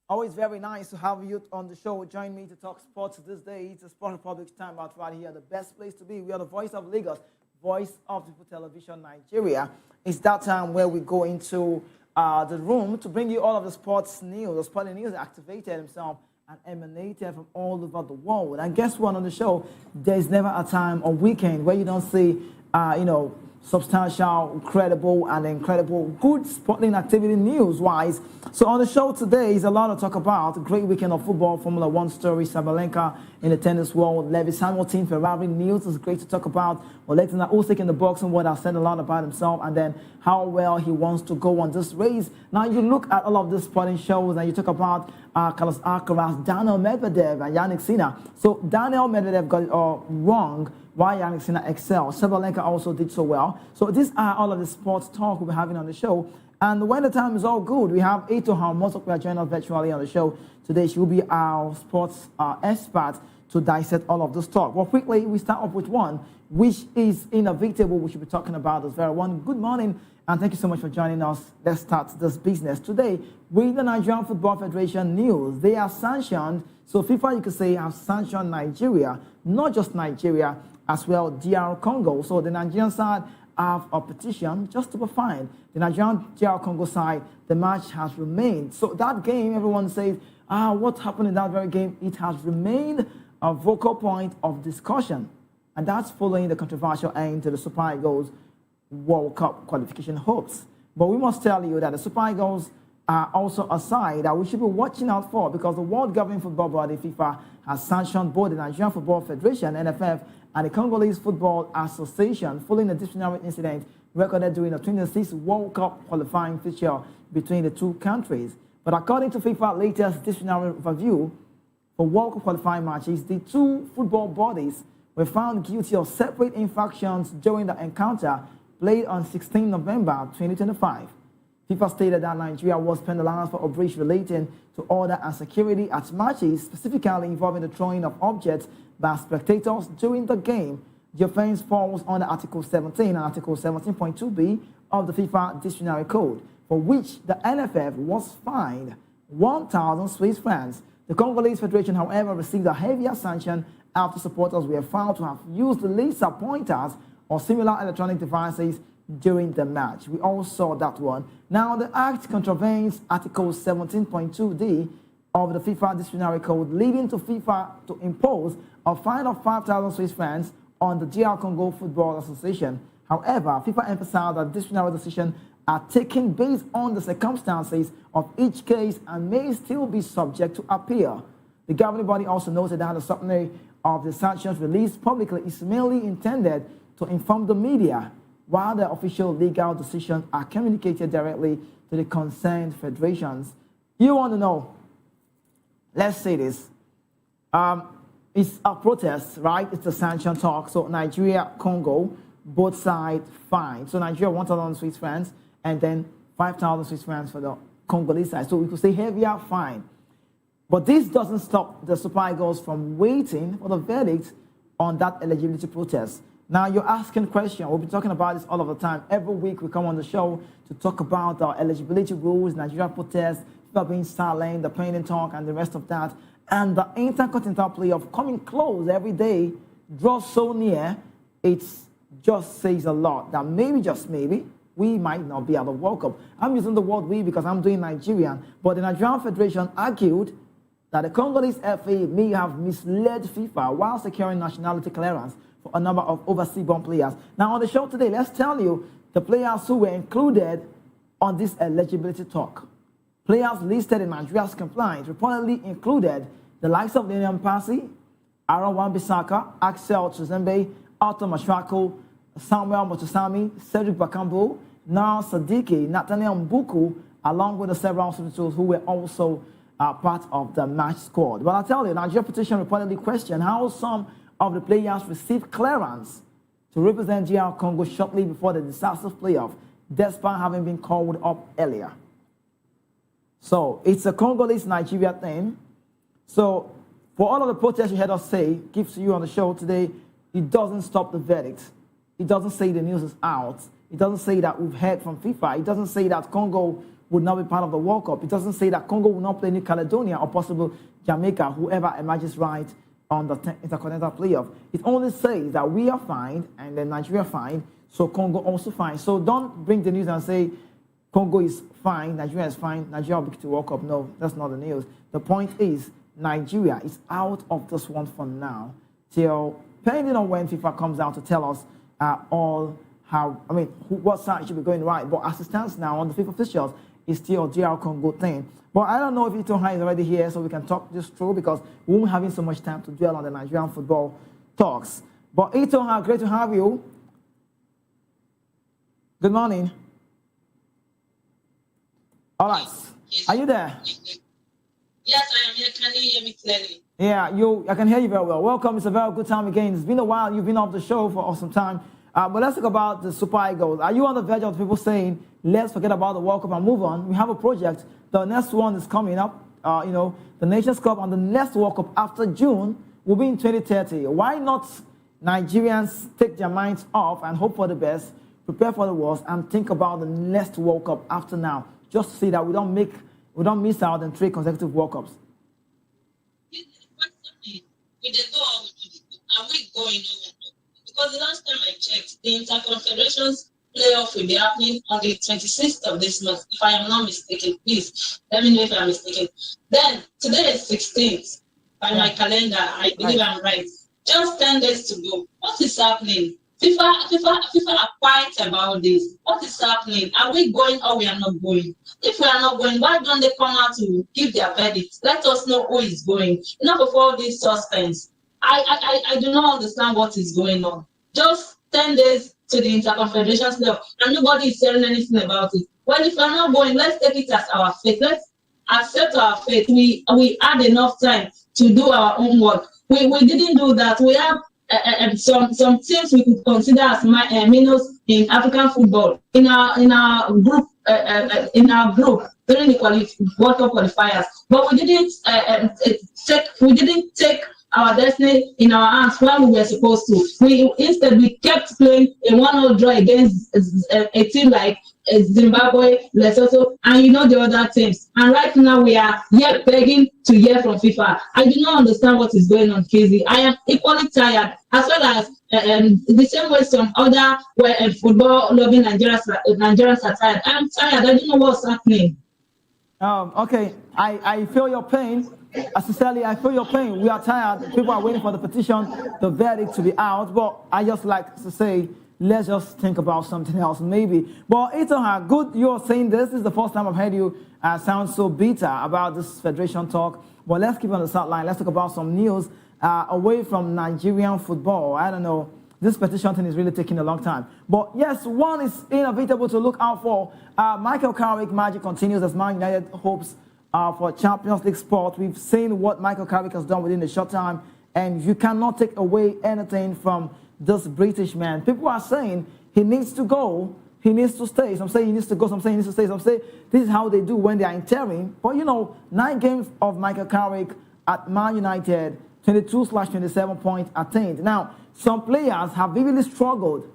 Always very nice to have you on the show. Join me to talk sports this day. It's a Sport Republic time out right here. The best place to be. We are the voice of Lagos, voice of People Television Nigeria. It's that time where we go into the room to bring you all of the sports news. The sporting news activated himself and emanated from all over the world. And guess what on the show? There's never a time or weekend where you don't see, substantial, incredible, good sporting activity news-wise. So on the show today is a lot to talk about. A great weekend of football, Formula One story, Sabalenka in the tennis world, Lewis Hamilton, Ferrari news is great to talk about. Alexander Usyk in the boxing world has said a lot about himself and then how well he wants to go on this race. Now you look at all of these sporting shows and you talk about Carlos Alcaraz, Daniel Medvedev, and Yannick Sinner. So Daniel Medvedev got it all wrong. Why Yannick Sinner excelled. Sabalenka also did so well. So these are all of the sports talk we'll be having on the show. And when the time is all good, we have Eto Harmos who are joining us virtually on the show today. She will be our sports expert to dissect all of this talk. Well, quickly, we start off with one, which is inevitable. We should be talking about this very one. Good morning, and thank you so much for joining us. Let's start this business today with the Nigerian Football Federation news. They are sanctioned. So FIFA, you could say, have sanctioned Nigeria, not just Nigeria, as well DR Congo. So the Nigerian side have a petition just to be fined. The Nigerian DR Congo side, the match has remained. So that game, everyone says, what happened in that very game? It has remained a vocal point of discussion. And that's following the controversial end to the Super Eagles World Cup qualification hopes. But we must tell you that the Super Eagles are also a side that we should be watching out for because the World Governing Football Body, FIFA, has sanctioned both the Nigerian Football Federation, NFF, and the Congolese Football Association following a disciplinary incident recorded during the 2026 World Cup qualifying fixture between the two countries. But according to FIFA's latest disciplinary review for World Cup qualifying matches, the two football bodies were found guilty of separate infractions during the encounter played on 16 November 2025. FIFA stated that Nigeria was penalized for a breach relating to order and security at matches, specifically involving the throwing of objects by spectators during the game. The offense falls under Article 17 and Article 17.2b of the FIFA Disciplinary Code, for which the NFF was fined 1,000 Swiss francs. The Congolese Federation, however, received a heavier sanction after supporters were found to have used laser pointers or similar electronic devices during the match. We all saw that one. Now, the act contravenes Article 17.2d of the FIFA Disciplinary Code, leading to FIFA to impose a fine of 5,000 Swiss francs on the DR Congo Football Association. However, FIFA emphasized that disciplinary decisions are taken based on the circumstances of each case and may still be subject to appeal. The governing body also noted that the summary of the sanctions released publicly is merely intended to inform the media, while the official legal decisions are communicated directly to the concerned federations. You want to know, let's say this, it's a protest, right? It's a sanction talk. So Nigeria, Congo, both sides fine. So Nigeria 1,000 Swiss francs and then 5,000 Swiss francs for the Congolese side. So we could say heavier fine. But this doesn't stop the Super Eagles from waiting for the verdict on that eligibility protest. Now, you're asking questions. We'll be talking about this all of the time. Every week we come on the show to talk about our eligibility rules, Nigeria protest, FIFA being silent, the pending talk, and the rest of that. And the intercontinental playoff coming close every day, draws so near, it just says a lot that maybe, just maybe, we might not be at the World Cup. I'm using the word we because I'm doing Nigerian, but the Nigerian Federation argued that the Congolese FA may have misled FIFA while securing nationality clearance for a number of overseas-born players. Now, on the show today, let's tell you the players who were included on this eligibility talk. Players listed in Nigeria's compliance reportedly included the likes of Lilian Pasi, Aaron Wan-Bissaka, Axel Tuzembe, Arthur Mashwako, Samuel Motusami, Cedric Bakambu, Now Sadiki, Nathaniel Mbuku, along with the several substitutes who were also part of the match squad. But I'll tell you, Nigeria petition reportedly questioned how some of the players received clearance to represent GR Congo shortly before the disastrous playoff, despite having been called up earlier. So it's a Congolese-Nigeria thing. So for all of the protests you heard us say, gives to you on the show today, it doesn't stop the verdict. It doesn't say the news is out. It doesn't say that we've heard from FIFA. It doesn't say that Congo would not be part of the World Cup. It doesn't say that Congo will not play New Caledonia or possible Jamaica, whoever emerges right on the intercontinental playoff. It only says that we are fine and then Nigeria fine, so Congo also fine. So don't bring the news and say Congo is fine, Nigeria is fine, Nigeria will be to World Cup. No, that's not the news. The point is Nigeria is out of this one for now, till depending on when FIFA comes out to tell us what side should be going right. But as it stands now, on the FIFA officials, it's still a GR Congo thing. But I don't know if Itoha is already here, so we can talk this through because we won't having so much time to dwell on the Nigerian football talks. But Itoha, great to have you. Good morning. All right. Are you there? Yes, I am here. Can you hear me clearly? Yeah, I can hear you very well. Welcome. It's a very good time again. It's been a while. You've been off the show for some time. But let's talk about the Super Eagles. Are you on the verge of people saying, let's forget about the World Cup and move on? We have a project. The next one is coming up, the Nations Cup, and the next World Cup after June will be in 2030. Why not Nigerians take their minds off and hope for the best, prepare for the worst, and think about the next World Cup after now, just to see that we don't miss out on 3 consecutive World Cups? Are we going over? Because the last time I checked, the Interconfederations playoff will be happening on the 26th of this month, if I am not mistaken. Please, let me know if I'm mistaken. Then, today is 16th. By my calendar, I believe I'm right. Just 10 days to go. What is happening? FIFA are quiet about this. What is happening? Are we going or we are not going? If we are not going, why don't they come out to give their verdict? Let us know who is going. Enough of all this suspense. I do not understand what is going on. Just 10 days to the Interconfederations playoff, and nobody is saying anything about it. Well, if we are not going, let's take it as our fate. Let's accept our fate. We had enough time to do our own work. We didn't do that. We have some teams we could consider as minnows in African football in our group during the World Cup qualifiers, but we didn't take our destiny in our hands when we were supposed to. Instead we kept playing a 1-0 draw against a team like Zimbabwe, Lesotho, and the other teams. And right now we are here begging to hear from FIFA. I do not understand what is going on, KZ. I am equally tired, as well as the same way some other football-loving Nigerians are tired. I am tired. I don't know what's happening. Okay, I feel your pain. Sincerely, I feel your pain. We are tired. People are waiting for the petition, the verdict to be out. But I just like to say, let's just think about something else, maybe. But Itoha, good you're saying this. This is the first time I've heard you sound so bitter about this federation talk. But let's keep on the sideline. Let's talk about some news away from Nigerian football. I don't know. This petition thing is really taking a long time. But yes, one is inevitable to look out for. Michael Carrick magic continues as Man United hopes for Champions League spot. We've seen what Michael Carrick has done within a short time, and you cannot take away anything from this British man. People are saying he needs to go, he needs to stay. Some say he needs to go, some say he needs to stay, some say this is how they do when they are interim. But 9 games of Michael Carrick at Man United, 22/27 points attained. Now, some players have vividly struggled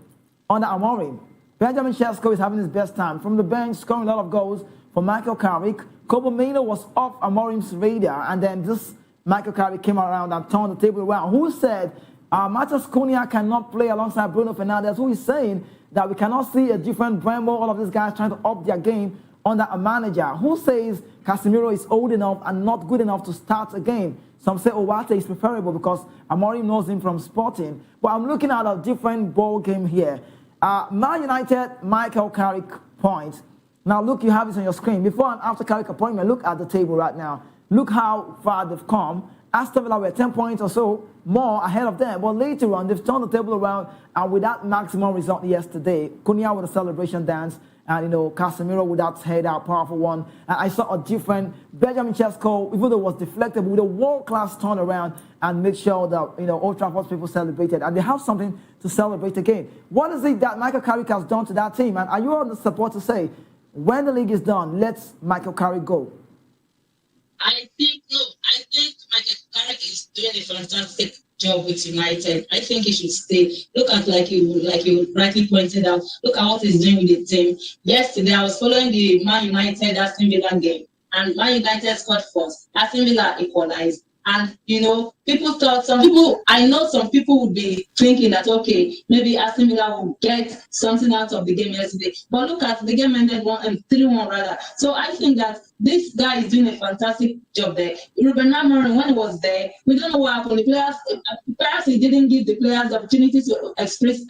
under Amorim. Benjamin Sesko is having his best time. From the bench, scoring a lot of goals for Michael Carrick. Casemiro was off Amorim's radar, and then this Michael Carrick came around and turned the table around. Who said Matheus Cunha cannot play alongside Bruno Fernandes? Who is saying that we cannot see a different Bremo, all of these guys trying to up their game under a manager? Who says Casemiro is old enough and not good enough to start a game? Some say Owate is preferable because Amorim knows him from Sporting. But I'm looking at a different ball game here. Man United, Michael Carrick points. Now look, you have this on your screen. Before and after Carrick appointment, look at the table right now. Look how far they've come. Aston Villa were 10 points or so more ahead of them. But later on, they've turned the table around, and with that maximum result yesterday, Cunha with a celebration dance, and Casemiro with that header, powerful one. And I saw a different Benjamin Sesko, even though it was deflected, with a world-class turnaround and make sure that Old Trafford people celebrated, and they have something to celebrate again. What is it that Michael Carrick has done to that team? And are you on the support to say, when the league is done, let Michael Carrick go? I think Michael Carrick is doing a fantastic job with United. I think he should stay. Look at like you rightly pointed out. Look at what he's doing with the team. Yesterday, I was following the Man United Aston Villa game, and Man United scored first. Aston Villa equalized. And I know some people would be thinking that okay, maybe Aston Villa will get something out of the game yesterday. But look at the game ended 3-1 rather. So I think that this guy is doing a fantastic job there. Ruben Amorim, when he was there, we don't know what happened. The players, perhaps he didn't give the players the opportunity to express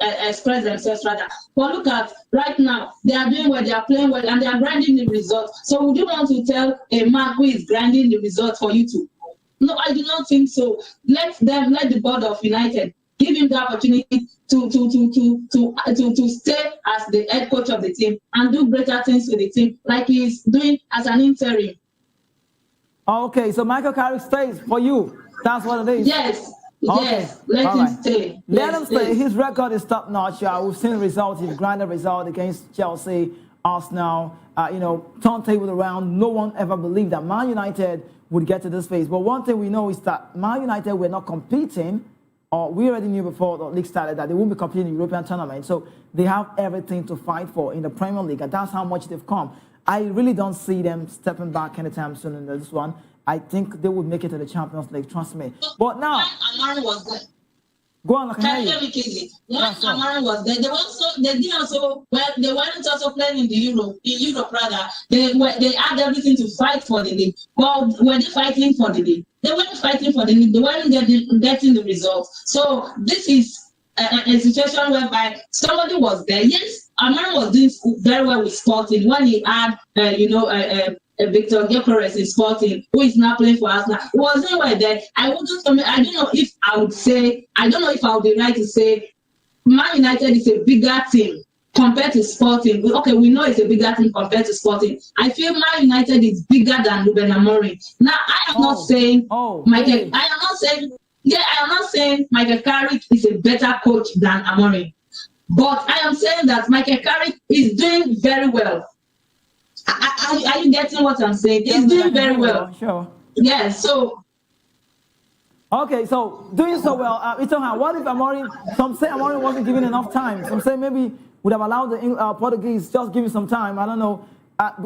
themselves rather. But look at right now, they are doing well, they are playing well, and they are grinding the results. So would you want to tell a man who is grinding the results for you to? No, I do not think so. Let the board of United give him the opportunity to stay as the head coach of the team and do greater things with the team, like he's doing as an interim. Okay, so Michael Carrick stays for you. That's what it is. Yes. Okay. Yes, let him stay. Let him stay. His record is top notch. We've seen the result. He's grinded result against Chelsea, Arsenal. Turntable around. No one ever believed that Man United would get to this phase. But one thing we know is that Man United were not competing, or we already knew before the league started that they won't be competing in the European tournament. So they have everything to fight for in the Premier League, and that's how much they've come. I really don't see them stepping back anytime soon in this one. I think they would make it to the Champions League, trust me. But now, Amari was there. Go on, Can you hear me, Kizzy? When Amari was there, they weren't also playing in Europe rather. They had everything to fight for the league. Well, were they fighting for the league? They weren't fighting for the league. They weren't getting the results. So this is a situation whereby somebody was there. Yes, Amari was doing very well with Sporting when he had, Victor Gyökeres in Sporting, who is now playing for Arsenal. It wasn't right there. I don't know if I would be right to say Man United is a bigger team compared to Sporting. Okay, we know it's a bigger team compared to Sporting. I feel Man United is bigger than Ruben Amorim. Now, I am not saying Michael Carrick is a better coach than Amorim. But I am saying that Michael Carrick is doing very well. Are you getting what I'm saying? He's doing very well. Sure. Yeah, so. Okay, so doing so well. What if Amorim, some say Amorim wasn't given enough time. Some say maybe would have allowed the Portuguese just give him some time. I don't know.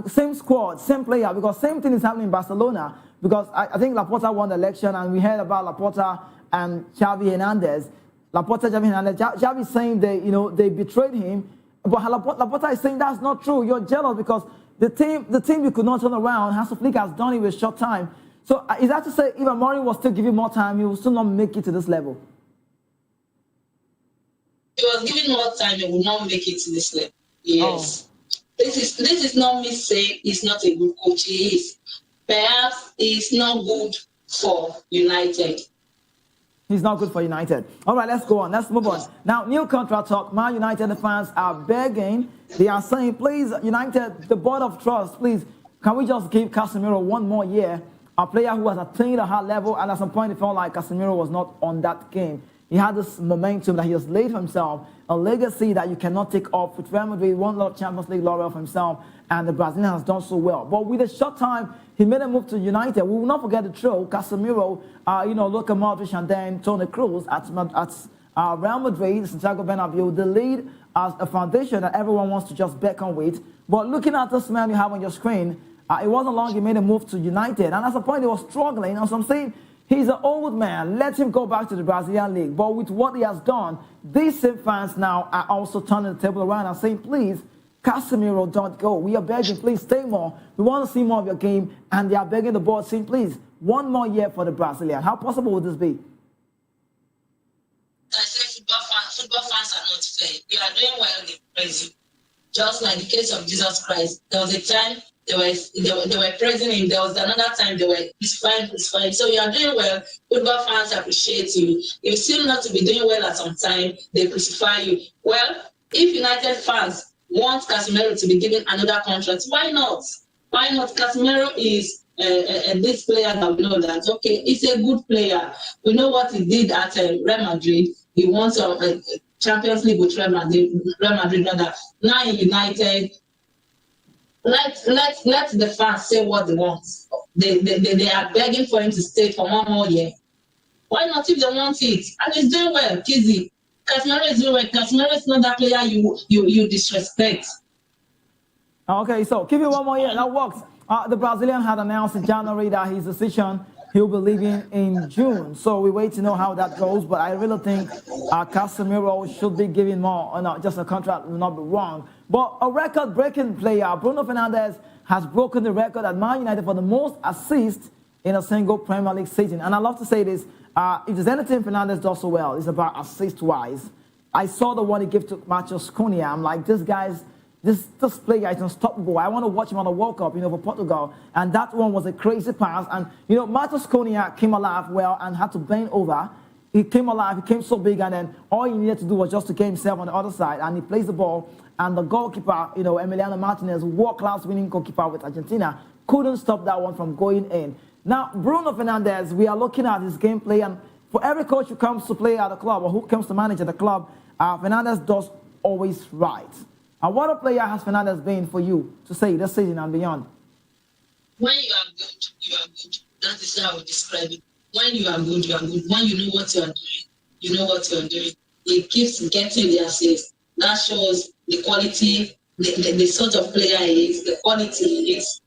Same squad, same player, because same thing is happening in Barcelona. Because I think Laporta won the election, and we heard about Laporta and Xavi Hernandez. Xavi saying they betrayed him. But Laporta is saying that's not true. You're jealous because the team you could not turn around. Hansi Flick has done it with short time. So is that to say if Amorim was still giving more time, he will still not make it to this level? If he was given more time, he would not make it to this level. Yes. Oh. This is not me saying he's not a good coach. He is. Perhaps he's not good for United. He's not good for United. All right, let's go on. Let's move on. Now, new contract talk. Man United fans are begging. They are saying, please, United, the board of trust, please, can we just give Casemiro one more year? A player who has attained a high level, and at some point it felt like Casemiro was not on that game. He had this momentum that he has laid for himself, a legacy that you cannot take off. With Real Madrid, won a lot of Champions League laurel for himself, and the Brazilian has done so well. But with a short time, he made a move to United. We will not forget the trio: Casemiro, Luka Modric, and then Toni Kroos at Real Madrid, Santiago Bernabeu. The lead as a foundation that everyone wants to just beckon with. But looking at this man you have on your screen, it wasn't long he made a move to United, and at some point he was struggling. And so I'm saying, he's an old man. Let him go back to the Brazilian league. But with what he has done, these same fans now are also turning the table around and saying, please, Casemiro, don't go. We are begging, please stay more. We want to see more of your game. And they are begging the board, saying, please, one more year for the Brazilian. How possible would this be? I say football fans are not fair. You are doing well in Brazil. Just like the case of Jesus Christ. There was a time they were praising him. There was another time they were crucifying. So you are doing well. Football fans appreciate you. If you seem not to be doing well at some time, they crucify you. Well, if United fans want Casemiro to be given another contract. Why not? Why not? Casemiro is this player that we know that, okay, he's a good player. We know what he did at Real Madrid. He won some Champions League with Real Madrid rather. Now in United, let the fans say what they want. They are begging for him to stay for 1 more year. Why not if they want it? And he's doing well, Kizzy. Casemiro is doing well. Casemiro is not that player you disrespect. Okay, so give you 1 more year. That works. The Brazilian had announced in January that his decision, he'll be leaving in June. So we wait to know how that goes. But I really think Casemiro should be given more. Not just a contract will not be wrong. But a record-breaking player, Bruno Fernandes, has broken the record at Man United for the most assists in a single Premier League season. And I love to say this. If there's anything Fernandes does so well, it's about assist-wise. I saw the one he gave to Matheus Cunha. I'm like, this player is unstoppable. I want to watch him on the World Cup, for Portugal. And that one was a crazy pass. And, Matheus Cunha came alive well and had to bend over. He came alive. He came so big. And then all he needed to do was just to get himself on the other side. And he plays the ball. And the goalkeeper, Emiliano Martinez, world-class winning goalkeeper with Argentina, couldn't stop that one from going in. Now, Bruno Fernandes, we are looking at his gameplay. And for every coach who comes to play at the club or who comes to manage at the club, Fernandes does always right. And what a player has Fernandes been for you to say this season and beyond? When you are good, you are good. That is how I would describe it. When you are good, you are good. When you know what you are doing, you know what you are doing. He keeps getting the assists. That shows the quality, the sort of player he is, the quality he is.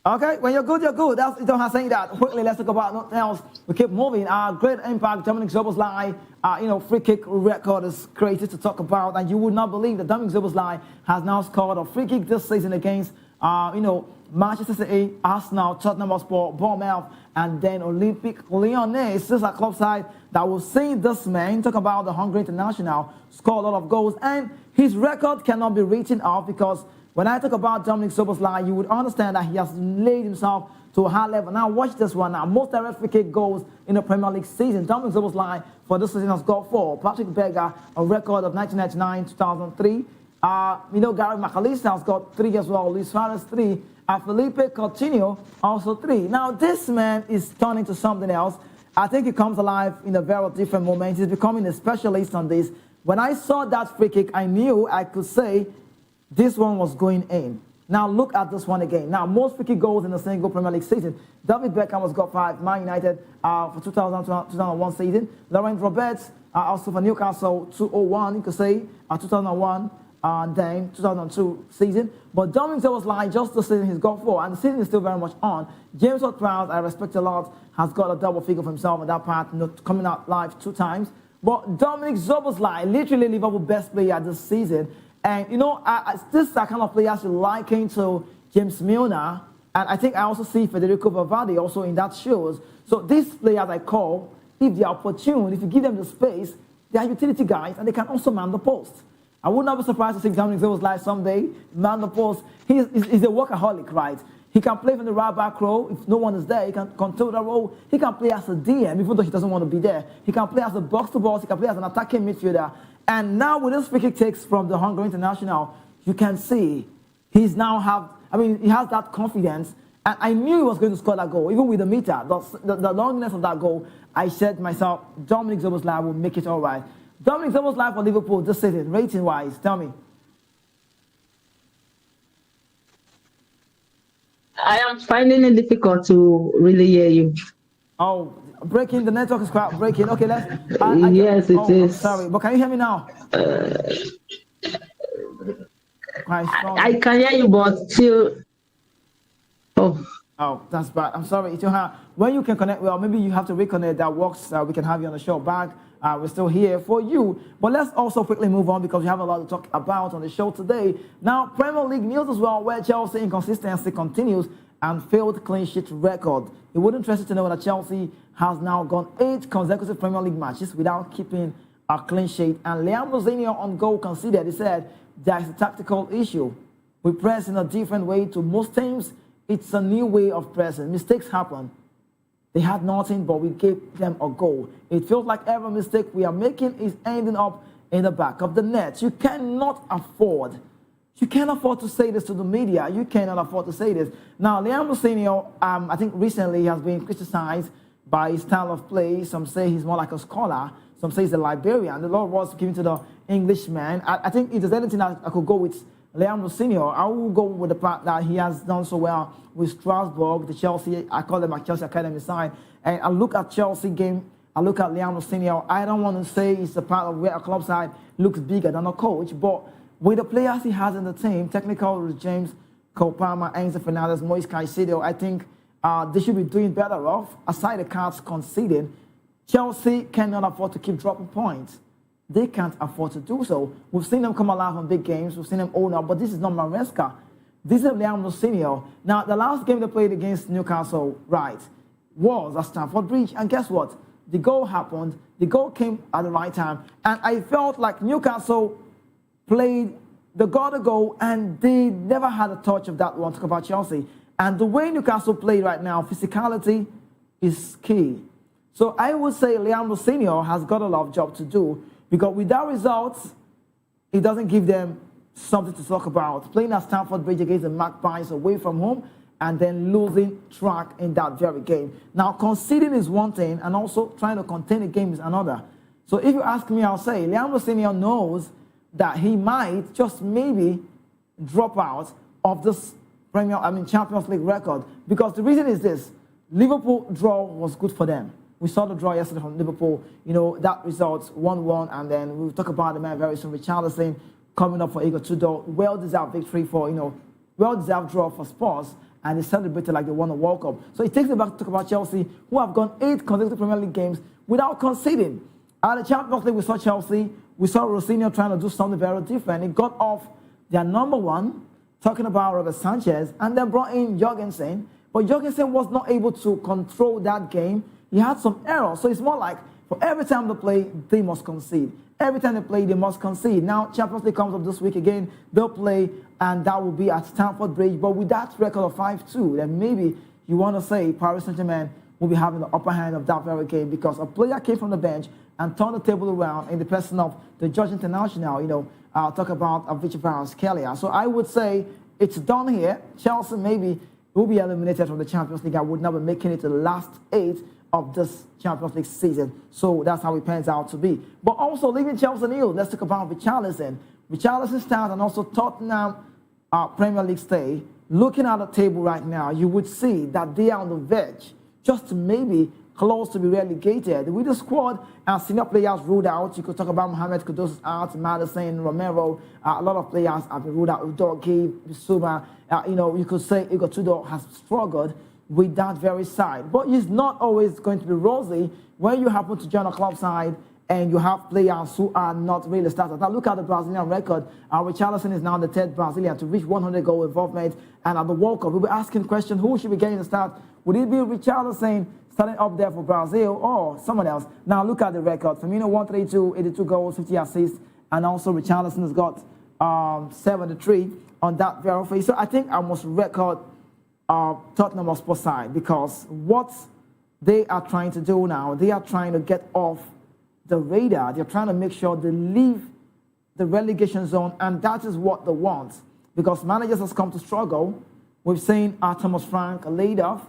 Okay, when you're good, you're good. You don't have to say that. Quickly, let's talk about nothing else. We keep moving. Great impact. Dominik Szoboszlai, free kick record is created to talk about. And you would not believe that Dominik Szoboszlai has now scored a free kick this season against, Manchester City, Arsenal, Tottenham Hotspur, Bournemouth, and then Olympique Lyonnais. This is a club side that will see this man talk about the Hungary international score a lot of goals. And his record cannot be written off because when I talk about Dominik Szoboszlai, you would understand that he has laid himself to a high level. Now watch this one now. Most direct free kick goals in the Premier League season. Dominik Szoboszlai for this season has got 4. Patrick Berger, a record of 1999-2003. Gary McAllister has got 3 as well. Luis Suarez 3. Felipe Coutinho also 3. Now this man is turning to something else. I think he comes alive in a very different moment. He's becoming a specialist on this. When I saw that free kick, I knew I could say this one was going in. Now look at this one again. Now most free kick goals in a single Premier League season. David Beckham has got 5. Man United for 2001 season. Laurent Roberts also for Newcastle 201. You could say 2001. Then 2002 season. But Dominik Szoboszlai, just the season, he's got 4. And the season is still very much on. James Ward-Prowse, I respect a lot, has got a double figure for himself in that part, coming out live 2 times. But Dominik Szoboszlai, literally Liverpool's best player this season. And, this is the kind of players you liken to James Milner. And I think I also see Federico Valverde also in that shows. So these players I call, if they are opportune, if you give them the space, they are utility guys and they can also man the post. I would not be surprised to see Dominik Szoboszlai someday man the post. He's a workaholic, right? He can play from the right back row. If no one is there, he can control the role. He can play as a DM, even though he doesn't want to be there. He can play as a box-to-box. He can play as an attacking midfielder. And now with this free kick takes from the Hungary international, you can see he has that confidence. And I knew he was going to score that goal, even with the meter, the longness of that goal. I said to myself, Dominik Szoboszlai will make it all right. Dominik Szoboszlai for Liverpool this season, rating-wise, tell me. I am finding it difficult to really hear you. Oh, breaking. The network is quite breaking. Okay, let's. Yes, it is. I'm sorry, but can you hear me now? I can hear you, but still. Oh, that's bad. I'm sorry. When you can connect, well, maybe you have to reconnect. That works. We can have you on the show back. We're still here for you. But let's also quickly move on because we have a lot to talk about on the show today. Now, Premier League news as well, where Chelsea inconsistency continues and failed clean sheet record. It would interest you to know that Chelsea has now gone 8 consecutive Premier League matches without keeping a clean sheet. And Liam Rosenior on goal conceded. He said there's a tactical issue. We press in a different way to most teams. It's a new way of pressing. Mistakes happen. They had nothing, but we gave them a goal. It feels like every mistake we are making is ending up in the back of the net. You cannot afford to say this to the media. You cannot afford to say this. Now, Liam Rosinho, I think recently has been criticized by his style of play. Some say he's more like a scholar. Some say he's a Liberian. The Lord was given to the Englishman. I think if there's anything I could go with Liam Rosinho, I will go with the fact that he has done so well with Strasbourg, the Chelsea, I call them a Chelsea Academy side. And I look at Chelsea game, I look at Liam Rosinho. I don't want to say it's a part of where a club side looks bigger than a coach, but with the players he has in the team, technical with James Copama, Enzo Fernandes, Moise Caicedo, I think they should be doing better off. Aside the cards conceded, Chelsea cannot afford to keep dropping points. They can't afford to do so. We've seen them come alive on big games. We've seen them own up, but this is not Maresca. This is Liam Rosinho. Now, the last game they played against Newcastle, right, was at Stamford Bridge. And guess what? The goal happened. The goal came at the right time. And I felt like Newcastle played, they got a goal, and they never had a touch of that one. Talk about Chelsea. And the way Newcastle played right now, physicality is key. So I would say Liam Rosinho has got a lot of job to do, because without results, it doesn't give them something to talk about. Playing at Stamford Bridge against the Magpies away from home and then losing track in that very game. Now, conceding is one thing, and also trying to contain the game is another. So if you ask me, I'll say Liam Rosinho knows that he might just maybe drop out of this Champions League record, because the reason is this: Liverpool draw was good for them. We saw the draw yesterday from Liverpool. You know, that results 1-1, and then we'll talk about the man very soon. Richarlison coming up for Igor Tudor. Well-deserved victory for, well-deserved draw for Spurs, and they celebrated like they won a World Cup. So it takes me back to talk about Chelsea, who have gone 8 consecutive Premier League games without conceding. At the Champions League, we saw Chelsea. We saw Rosinho trying to do something very different. He got off their number one, talking about Robert Sanchez, and then brought in Jorgensen. But Jorgensen was not able to control that game. He had some errors. So it's more like for every time they play, they must concede. Every time they play, they must concede. Now, Champions League comes up this week again. They'll play, and that will be at Stamford Bridge. But with that record of 5-2, then maybe you want to say Paris Saint-Germain will be having the upper hand of that very game, because a player came from the bench and turned the table around in the person of the George International. I'll talk about Victor Kvaratskhelia. So I would say it's done here. Chelsea maybe will be eliminated from the Champions League. I would not be making it to the last 8 of this Champions League season. So that's how it pans out to be. But also, leaving Chelsea nil, let's talk about Richarlison. Richarlison start, and also Tottenham Premier League stay. Looking at the table right now, you would see that they are on the verge, just maybe close to be relegated. With the squad and senior players ruled out, you could talk about Mohamed Kudus out, Madison, Romero. A lot of players have been ruled out. Udogie, Bissouma. You could say Igor Tudor has struggled with that very side. But it's not always going to be rosy when you happen to join a club side and you have players who are not really starters. Now look at the Brazilian record. Richarlison is now the 3rd Brazilian to reach 100 goal involvement. And at the World Cup, we'll be asking questions, who should be getting the start? Would it be Richarlison starting up there for Brazil or someone else? Now look at the record. Firmino 132, 82 goals, 50 assists. And also Richarlison has got 73 on that very face. So I think I must record Tottenham Hotspur side, because what they are trying to do now, they are trying to get off the radar. They're trying to make sure they leave the relegation zone, and that is what they want, because managers has come to struggle. We've seen Thomas Frank laid off,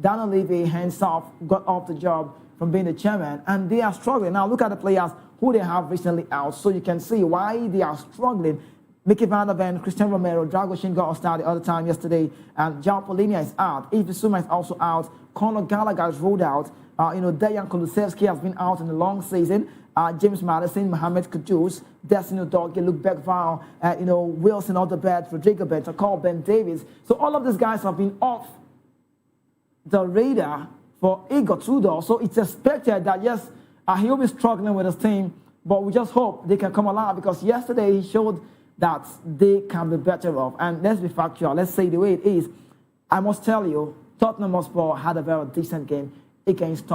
Dan Olivier hands off, got off the job from being the chairman, and they are struggling. Now look at the players who they have recently out, so you can see why they are struggling. Mickey Van der Ven, Christian Romero, Dragoshin got a start the other time yesterday, and João Palhinha is out. Yves Bissouma is also out. Conor Gallagher is ruled out. Dejan Kulusevski has been out in the long season. James Madison, Mohamed Kudus, Destiny Udogie, Luke Beckval, Wilson Odobert, Rodrigo Bentancur, Ben Davies. So all of these guys have been off the radar for Igor Tudor. So it's expected that, yes, he'll be struggling with his team, but we just hope they can come alive, because yesterday he showed that they can be better off. And let's be factual. Let's say the way it is. I must tell you, Tottenham Hotspur had a very decent game against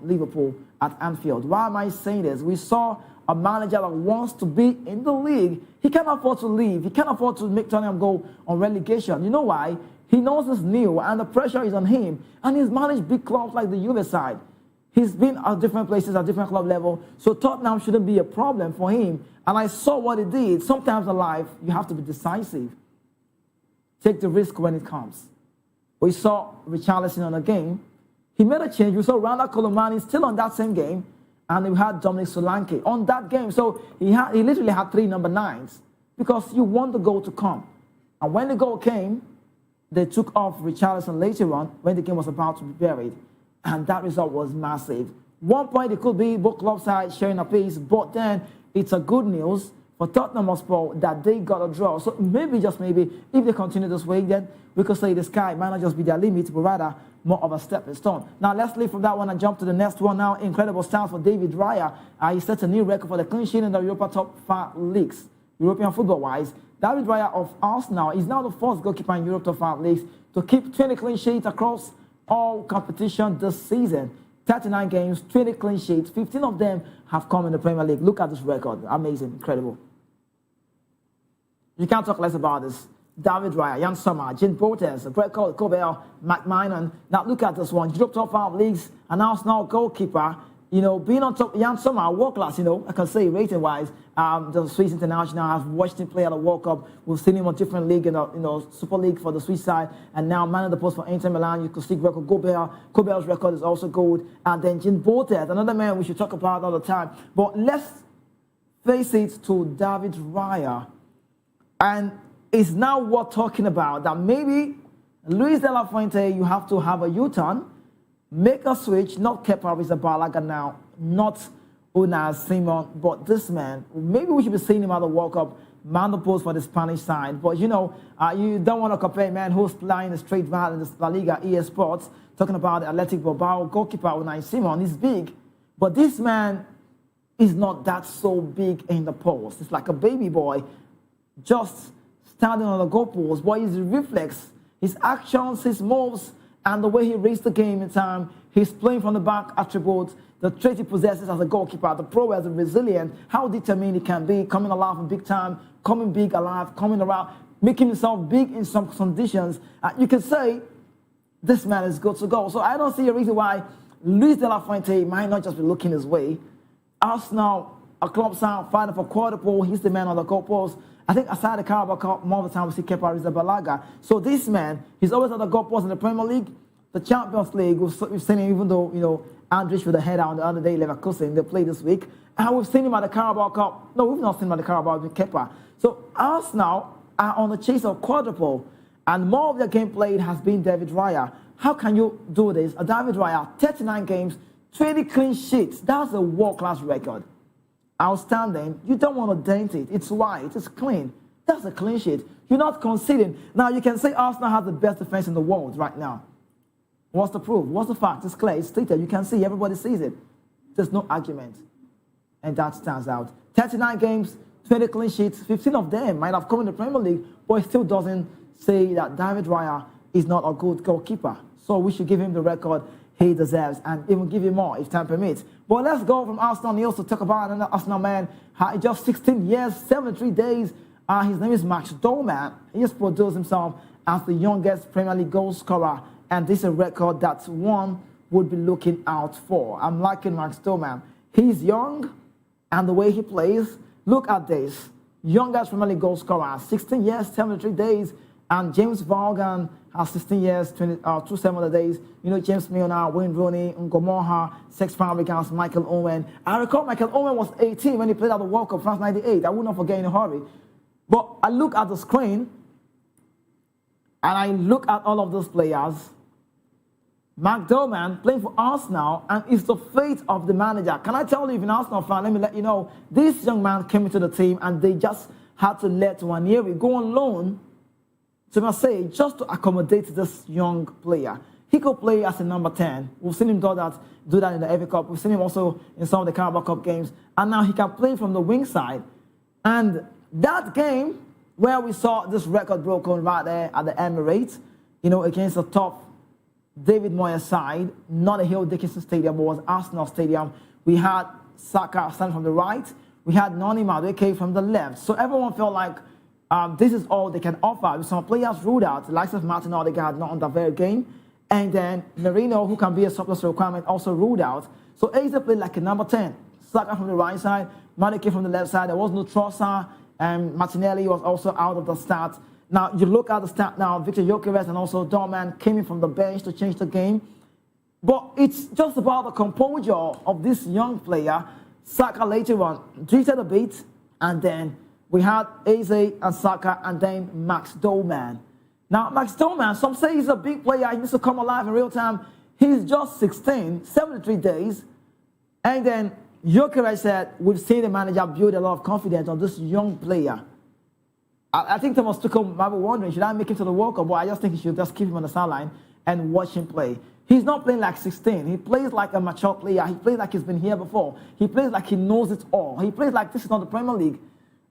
Liverpool at Anfield. Why am I saying this? We saw a manager that wants to be in the league. He can't afford to leave. He can't afford to make Tottenham go on relegation. You know why? He knows it's new and the pressure is on him. And he's managed big clubs like the Juve side. He's been at different places, at different club level, so Tottenham shouldn't be a problem for him. And I saw what he did. Sometimes in life, you have to be decisive. Take the risk when it comes. We saw Richarlison on the game. He made a change. We saw Randa Colomani still on that same game. And we had Dominik Szoboszlai on that game. So he literally had 3 number 9s because you want the goal to come. And when the goal came, they took off Richarlison later on when the game was about to be buried. And that result was massive. 1 point it could be both club sides sharing a piece, but then it's a good news for Tottenham Hotspur that they got a draw. So maybe, just maybe, if they continue this way, then we could say the sky might not just be their limit, but rather more of a stepping stone. Now, let's leave from that one and jump to the next one now. Incredible start for David Raya. He sets a new record for the clean sheet in the Europa top 5 leagues, European football-wise. David Raya of Arsenal is now the first goalkeeper in Europe top 5 leagues to keep 20 clean sheets across all competition this season. 39 games, 20 clean sheets, 15 of them have come in the Premier League. Look at this record. Amazing, incredible. You can't talk less about this. David Raya, Jan Sommer, Jim Boateng, Greg Cobell, McMinan. Now look at this one. Europe top 5 leagues, and Arsenal goalkeeper. You know, being on top, Jan Sommer, world class, you know, I can say rating-wise. The Swiss international, I've watched him play at the World Cup. We've seen him on different league, in the Super League for the Swiss side, and now man of the post for Inter Milan. You could see Greg Cobell's record is also good. And then Jim Boateng, another man we should talk about all the time. But let's face it to David Raya. And it's now worth talking about that maybe Luis de la Fuente, you have to have a U-turn, make a switch, not Kepa Arrizabalaga now, not Unai Simon, but this man. Maybe we should be seeing him at the World Cup, man the post for the Spanish side. But you know, you don't want to compare a man who's playing a straight val in the La Liga EA Sports, talking about the Athletic Bilbao goalkeeper Unai Simon. He's big, but this man is not that so big in the post. It's like a baby boy just standing on the goalpost. But his reflex, his actions, his moves, and the way he raised the game in time, his playing from the back attributes, the trait he possesses as a goalkeeper, the prowess, the resilient, how determined he can be, coming alive in big time, coming big alive, coming around, making himself big in some conditions. You can say this man is good to go. So I don't see a reason why Luis de la Fuente might not just be looking his way. Arsenal, a club side fighting for quadruple, he's the man on the goalpost. I think aside the Carabao Cup, more of the time we see Kepa Arrizabalaga. So this man, he's always at the goalpost in the Premier League, the Champions League. We've seen him, even though, you know, Andrich with the head out on the other day, Leverkusen, they played this week. And we've seen him at the Carabao Cup. No, we've not seen him at the Carabao with Kepa. So Arsenal are on the chase of quadruple. And more of their game played has been David Raya. How can you do this? David Raya, 39 games, 20 clean sheets. That's a world-class record. Outstanding. You don't want to dent it. It's white. It's clean. That's a clean sheet. You're not conceding. Now, you can say Arsenal has the best defense in the world right now. What's the proof? What's the fact? It's clear. It's stated. You can see. Everybody sees it. There's no argument. And that stands out. 39 games, 20 clean sheets. 15 of them might have come in the Premier League, but it still doesn't say that David Raya is not a good goalkeeper. So we should give him the record he deserves, and even give him more if time permits. But let's go from Arsenal news to talk about another Arsenal man. Just 16 years, 73 days. His name is Max Dowman. He has produced himself as the youngest Premier League goal scorer, and this is a record that one would be looking out for. I'm liking Max Dowman. He's young, and the way he plays, look at this. Youngest Premier League goal scorer, 16 years, 73 days, and James Vaughan has 16 years, 27 days. You know, James Milner, Wayne Rooney, Ngomoha, Cesc Fabregas, Michael Owen. I recall Michael Owen was 18 when he played at the World Cup, France 98. I would not forget in a hurry. But I look at the screen, and I look at all of those players. Mark Dowman playing for Arsenal, and it's the fate of the manager. Can I tell you, if you're an Arsenal fan, let me let you know, this young man came into the team, and they just had to let Nwaneri go on loan to Marseille just to accommodate this young player. He could play as a number 10. We've seen him do that in the FA Cup. We've seen him also in some of the Carabao Cup games. And now he can play from the wing side. And that game where we saw this record broken right there at the Emirates, you know, against the top David Moyes side, not a Hill Dickinson Stadium, but was Arsenal Stadium. We had Saka standing from the right. We had Noni Madueke from the left. So everyone felt like this is all they can offer. With some players ruled out, the likes of Martin Odegaard not on that very game, And then Merino, who can be a surplus requirement, also ruled out. So Eze played like a number 10. Saka from the right side, Madueke from the left side. There was no Trossard, and Martinelli was also out of the start. Now, you look at the start now, Victor Gyökeres and also Dowman came in from the bench to change the game. But it's just about the composure of this young player. Saka later on drifted a bit, and then we had Eze and Saka, and then Max Dowman. Now, Max Dowman, some say he's a big player. He needs to come alive in real time. He's just 16, 73 days. And then Gyökeres said, we've seen the manager build a lot of confidence on this young player. I think Thomas Tuchel might be wondering, should I make him to the World Cup? But I just think he should just keep him on the sideline and watch him play. He's not playing like 16. He plays like a mature player. He plays like he's been here before. He plays like he knows it all. He plays like this is not the Premier League.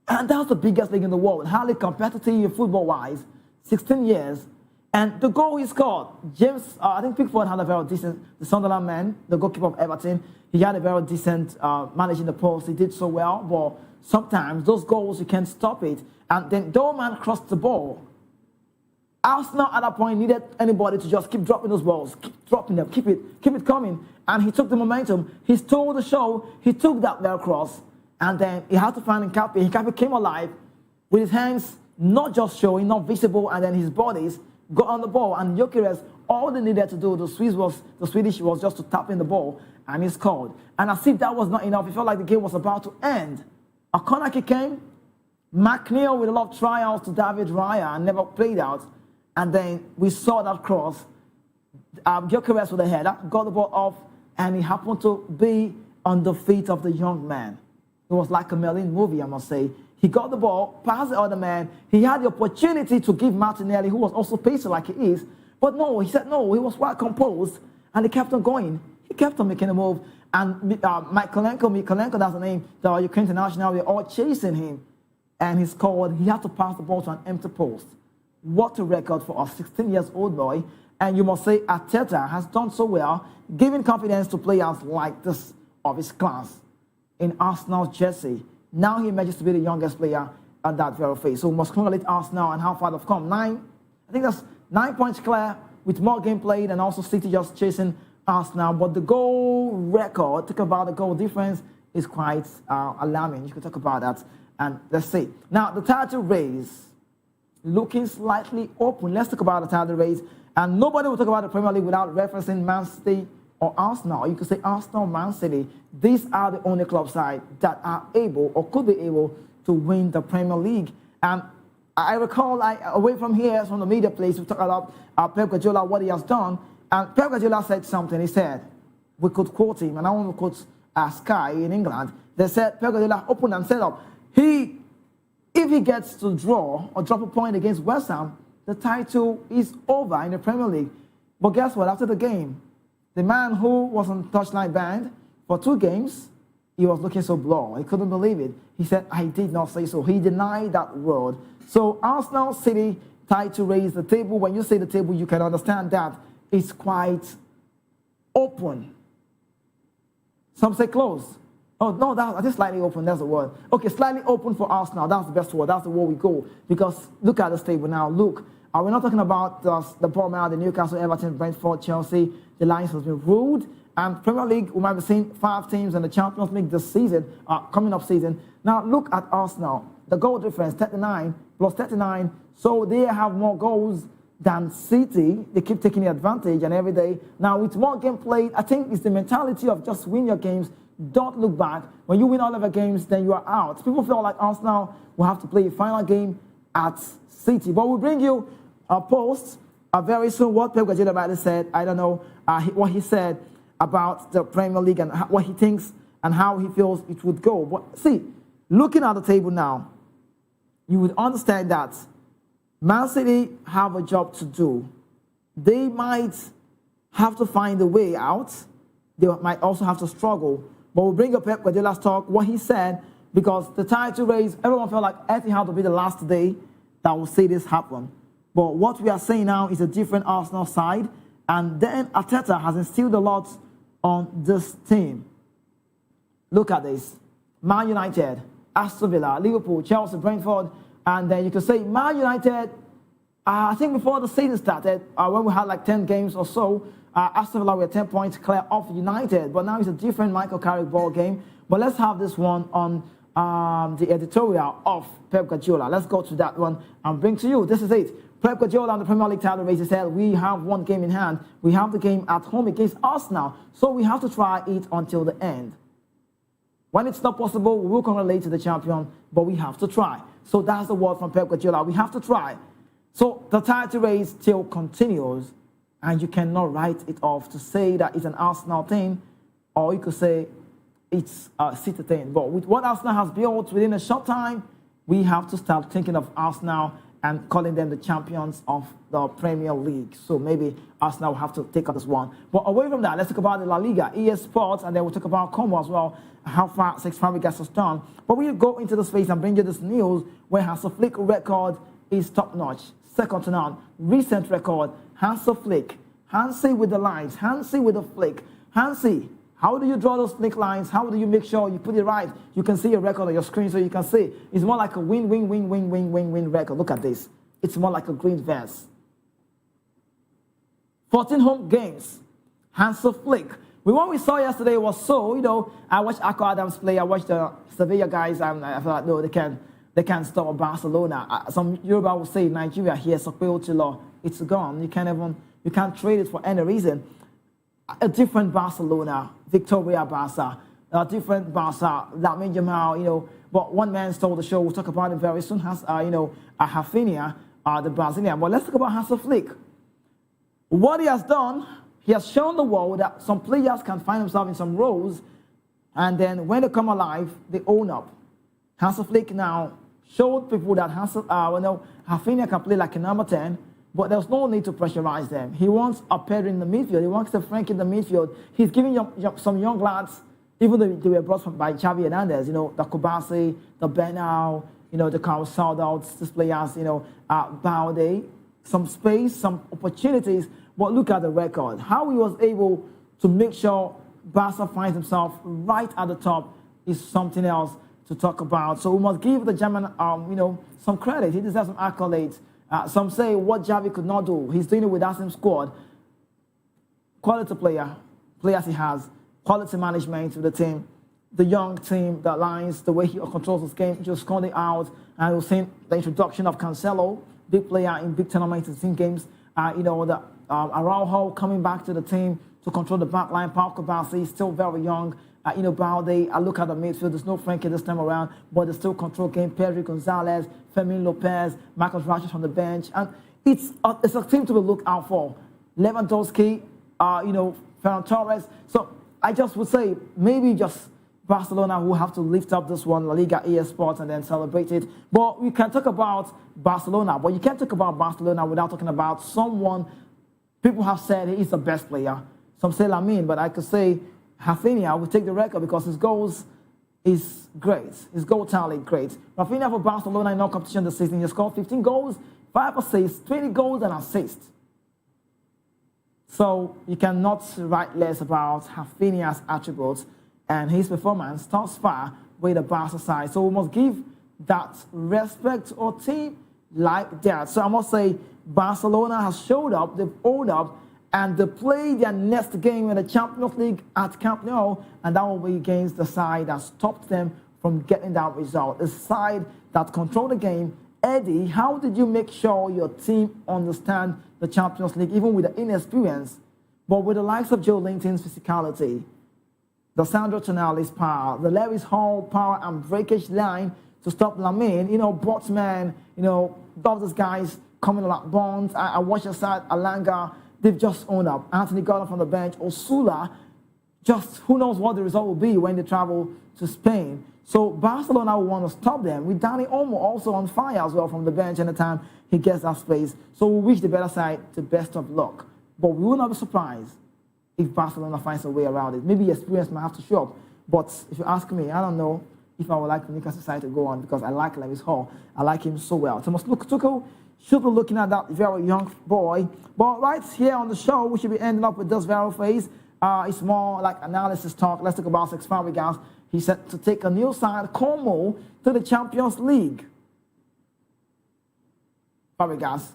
And that's the biggest league in the world, highly competitive football-wise, 16 years. And the goal he scored, James, I think Pickford had a very decent, the Sunderland man, the goalkeeper of Everton, he had a very decent managing the post. He did so well, but sometimes those goals, you can't stop it. And then Dowman crossed the ball. Arsenal at that point needed anybody to just keep dropping those balls, keep dropping them, keep it coming. And he took the momentum. He stole the show. He took that there cross. And then he had to find Nkapi. Nkapi came alive with his hands not just showing, not visible, and then his bodies got on the ball. And Gyökeres, all they needed to do, the Swedish was just to tap in the ball, and he scored. And as if that was not enough, it felt like the game was about to end. A corner kick came. McNeil with a lot of tryouts to David Raya and never played out. And then we saw that cross. Gyökeres with a header, got the ball off, and he happened to be on the feet of the young man. It was like a Merlin movie, I must say. He got the ball, passed the other man. He had the opportunity to give Martinelli, who was also pacey like he is. But no, he said no. He was well composed, and he kept on going. He kept on making a move. And Mikolenko, that's the name, the Ukraine international, they're all chasing him. And he scored. He had to pass the ball to an empty post. What a record for a 16-year-old boy. And you must say Arteta has done so well, giving confidence to players like this of his class in Arsenal's jersey. Now he emerges to be the youngest player at that very phase. So we must congratulate Arsenal and how far they've come. I think that's 9 points clear with more game played, and also City just chasing Arsenal. But the goal record, talk about the goal difference, is quite alarming. You could talk about that. And let's see. Now, the title race looking slightly open. Let's talk about the title race. And nobody will talk about the Premier League without referencing Man City or Arsenal. You could say Arsenal, Man City. These are the only club side that are able or could be able to win the Premier League. And I recall, away from here, from the media place, we talk about Pep Guardiola, what he has done. And Pep Guardiola said something. He said, we could quote him, and I want to quote Sky in England. They said, Pep Guardiola opened and set up. If he gets to draw or drop a point against West Ham, the title is over in the Premier League. But guess what? After the game, the man who was on touchline banned for 2 games, he was looking so blurred. He couldn't believe it. He said, I did not say so. He denied that word. So Arsenal City title race, the table, when you say the table, you can understand that it's quite open. Some say closed. Oh, no, I think slightly open, that's the word. Okay, slightly open for Arsenal, that's the best word, that's the word we go. Because look at this table now, look. We're not talking about the Promotional, the Newcastle, Everton, Brentford, Chelsea. The Lions has been ruled. And Premier League, we might be seeing 5 teams in the Champions League this season, coming up season. Now, look at Arsenal. The goal difference, 39 plus 39. So they have more goals than City. They keep taking the advantage and every day. Now, with more game played, I think it's the mentality of just win your games. Don't look back. When you win all of your games, then you are out. People feel like Arsenal will have to play a final game at City. But we'll bring you a post very soon. What Pep Guardiola said, I don't know what he said about the Premier League and what he thinks and how he feels it would go. But see, looking at the table now, you would understand that Man City have a job to do. They might have to find a way out. They might also have to struggle. But we'll bring up Pep Guardiola's talk, what he said, because the title race, everyone felt like Etihad will be the last day that will see this happen. But what we are saying now is a different Arsenal side. And then Arteta has instilled a lot on this team. Look at this. Man United, Aston Villa, Liverpool, Chelsea, Brentford. And then you could say Man United I think before the season started, when we had like 10 games or so, Aston Villa were 10 points clear of United. But now it's a different Michael Carrick ball game. But let's have this one on the editorial of Pep Guardiola. Let's go to that one and bring to you. This is it. Pep Guardiola on the Premier League title race. He said, we have one game in hand. We have the game at home against Arsenal. So we have to try it until the end. When it's not possible, we will congratulate to the champion, but we have to try. So that's the word from Pep Guardiola. We have to try. So the title race still continues, and you cannot write it off to say that it's an Arsenal thing, or you could say it's a City thing. But with what Arsenal has built within a short time, we have to start thinking of Arsenal and calling them the champions of the Premier League. So maybe Arsenal will have to take up this one. But away from that, let's talk about the La Liga, EA Sports, and then we'll talk about Como as well, how far Cesc Fabregas has done. But we'll go into the space and bring you this news where Hansi Flick record is top-notch, second to none. Recent record, Hansi Flick. Hansi with the lines, Hansi with the flick. Hansi, how do you draw those flick lines? How do you make sure you put it right? You can see your record on your screen so you can see. It's more like a win record. Look at this. It's more like a green vest. 14 home games. Hansi Flick. What we saw yesterday was I watched Akko Adams play. I watched the Sevilla guys, and I thought, no, they can't stop Barcelona. Some Yoruba will say Nigeria here, so it's gone. You can't trade it for any reason. A different Barcelona, Victoria Barca, a different Barca, Lamine Yamal, but one man stole the show. We'll talk about it very soon. Rafinha, the Brazilian. But let's talk about Hansi Flick. What he has done, he has shown the world that some players can find themselves in some roles, and then when they come alive, they own up. Hansi Flick now showed people that Rafinha can play like a number 10, but there's no need to pressurize them. He wants a pair in the midfield. He wants a Frank in the midfield. He's giving some young lads, even though they were brought by Xavi Hernandez, the Kubasi, the Benau, the Carl Soldouts, these players, Balde, some space, some opportunities. But look at the record. How he was able to make sure Barca finds himself right at the top is something else to talk about. So we must give the German, some credit. He deserves some accolades. Some say what Xavi could not do, he's doing it with that same squad. Quality players he has, quality management with the team, the young team, the lines, the way he controls his game, just calling out. And we've seen the introduction of Cancelo, big player in big tournaments and team games. The Araujo coming back to the team to control the back line. Pau Kubasi is still very young. Balde, I look at the midfield, there's no Frankie this time around, but they still control game. Pedri Gonzalez, Fermin Lopez, Marcus Rashford from the bench. And it's a team to be looked out for. Lewandowski, Ferran Torres. So I just would say maybe just Barcelona who have to lift up this one, La Liga, EA Sports, and then celebrate it. But we can talk about Barcelona, but you can't talk about Barcelona without talking about someone people have said he's the best player. Some say Lamine, but I could say Rafinha will take the record because his goals is great. His goal tally great. Rafinha for Barcelona in all competition this season, he scored 15 goals, 5 assists, 20 goals and assists. So you cannot write less about Rafinha's attributes and his performance thus far with the Barca side. So we must give that respect to a team like that. So I must say Barcelona has showed up, they've owned up, and they play their next game in the Champions League at Camp Nou, and that will be against the side that stopped them from getting that result. The side that controlled the game. Eddie, how did you make sure your team understand the Champions League, even with the inexperience, but with the likes of Joe Linton's physicality, the Sandro Tonali's power, the Lewis Hall power and breakage line to stop Lamine, Botsman, all those guys coming like Bonds. I watched the side, Alanga. They've just owned up. Anthony Gordon from the bench. Osula, just who knows what the result will be when they travel to Spain. So Barcelona will want to stop them. With Dani Olmo also on fire as well from the bench anytime he gets that space. So we wish the better side the best of luck. But we will not be surprised if Barcelona finds a way around it. Maybe experience might have to show up. But if you ask me, I don't know if I would like the Newcastle side to go on because I like Lewis Hall. I like him so well. Thomas Tuchel should be looking at that very young boy. But right here on the show, we should be ending up with this very phase. It's more like analysis talk. Let's talk about Cesc Fabregas. He said to take a new side, Como, to the Champions League. Fabregas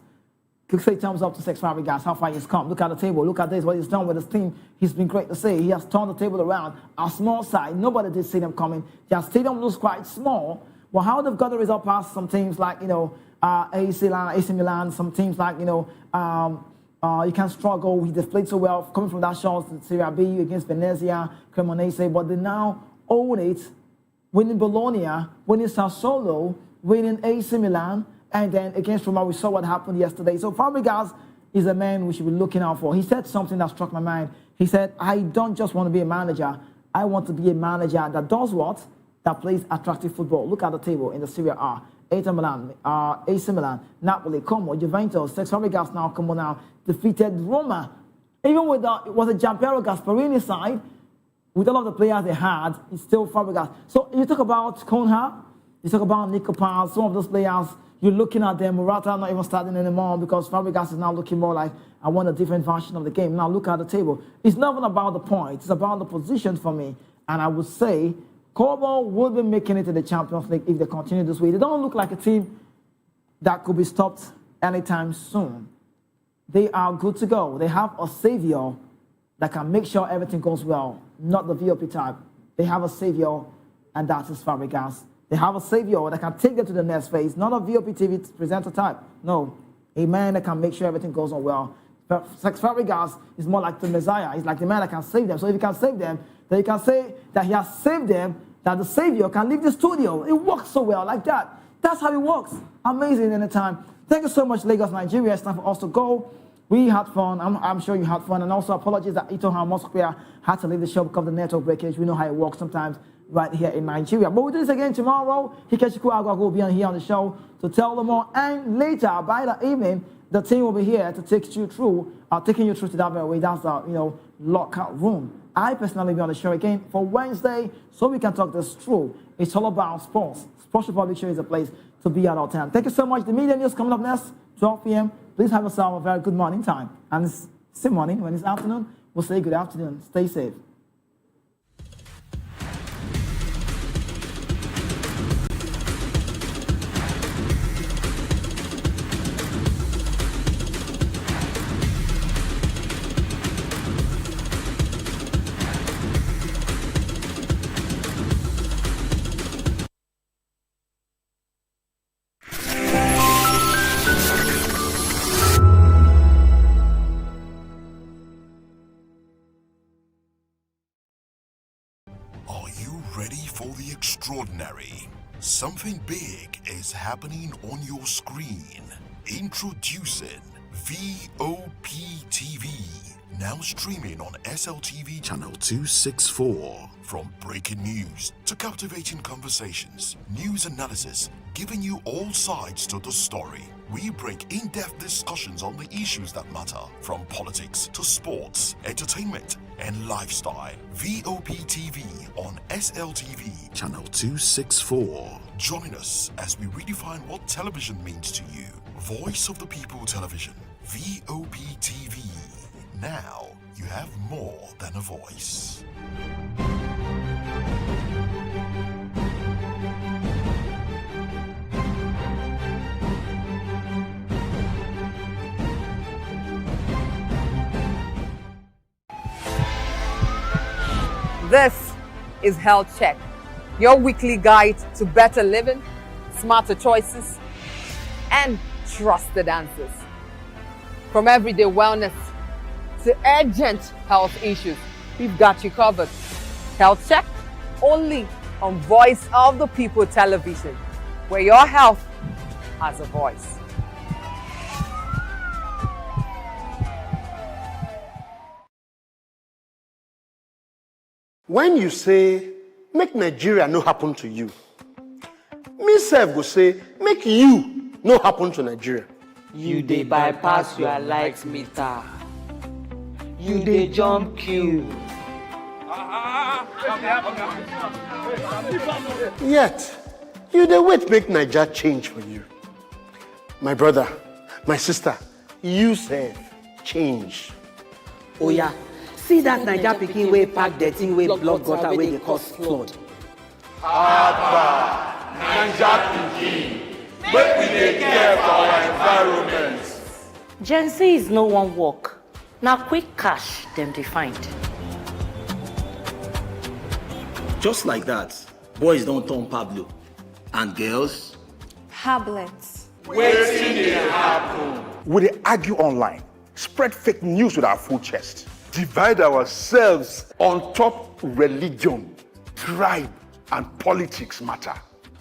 Quick say thumbs up to Cesc Fabregas, how far he's come. Look at the table. Look at this, what he's done with his team. He's been great to see. He has turned the table around. A small side, nobody did see them coming. Their stadium looks quite small. Well, how they've got the result past some teams like, AC Milan, some teams like, you can struggle. They've played so well, coming from that shot to Serie B against Venezia, Cremonese, but they now own it, winning Bologna, winning Sassuolo, winning AC Milan, and then against Roma, we saw what happened yesterday. So Fabregas is a man we should be looking out for. He said something that struck my mind. He said, I don't just want to be a manager. I want to be a manager that does what? That plays attractive football. Look at the table in the Serie A. AC Milan, Napoli, Como, Juventus, Cesc Fabregas now, Como now, defeated Roma. Even with it was a Gianpiero Gasperini side, with all of the players they had, it's still Fabregas. So you talk about Konha, you talk about Nico Paz, some of those players, you're looking at them, Morata not even starting anymore because Fabregas is now looking more like, I want a different version of the game. Now look at the table. It's not even about the points, it's about the position for me. And I would say, Como will be making it to the Champions League if they continue this way. They don't look like a team that could be stopped anytime soon. They are good to go. They have a savior that can make sure everything goes well, not the VOP type. They have a savior, and that is Fabregas. They have a savior that can take them to the next phase, not a VOP TV presenter type. No, a man that can make sure everything goes on well. Cesc Fabregas is more like the Messiah. He's like the man that can save them. So if he can save them, then you can say that he has saved them, that the savior can leave the studio. It works so well like that. That's how it works. Amazing anytime. Thank you so much, Lagos, Nigeria. It's time for us to go. We had fun. I'm sure you had fun. And also apologies that Ito Hamoskria had to leave the show because of the network breakage. We know how it works sometimes right here in Nigeria. But we'll do this again tomorrow. Hikeshiku Agwa will be on here on the show to tell them more. And later, by the evening, the team will be here to take you through, taking you through to that very way. That's the, lockout room. I personally be on the show again for Wednesday so we can talk this through. It's all about sports. Sports Republic Show is a place to be at all time. Thank you so much. The media news coming up next, 12 p.m. Please have yourself a very good morning time. And it's still morning. When it's afternoon, we'll say good afternoon. Stay safe. Extraordinary. Something big is happening on your screen. Introducing VOP TV. Now streaming on SLTV channel 264. From breaking news to captivating conversations, news analysis, giving you all sides to the story. We bring in-depth discussions on the issues that matter, from politics to sports, entertainment, and lifestyle. VOP TV on SLTV channel 264. Join us as we redefine what television means to you. Voice of the People Television, VOP TV. Now you have more than a voice. This is Health Check, your weekly guide to better living, smarter choices, and trusted answers. From everyday wellness to urgent health issues, we've got you covered. Health Check, only on Voice of the People Television, where your health has a voice. When you say, make Nigeria no happen to you, me sef go say, make you no happen to Nigeria. You dey bypass your likes meter. You dey jump queue. Yet, you dey wait make Nigeria change for you. My brother, my sister, you sef change. Oh yeah. See that Naija pikin wey pack dirty wey block gutter wey dey cause flood. Abba, Naija pikin, make we dey care for our environment. Gen Z is no one work. Now quick cash them they find. Just like that, boys don't turn Pablo. And girls? Hablets. Waiting they happen. We dey argue online, spread fake news with our full chest, divide ourselves on top religion, tribe, and politics matter.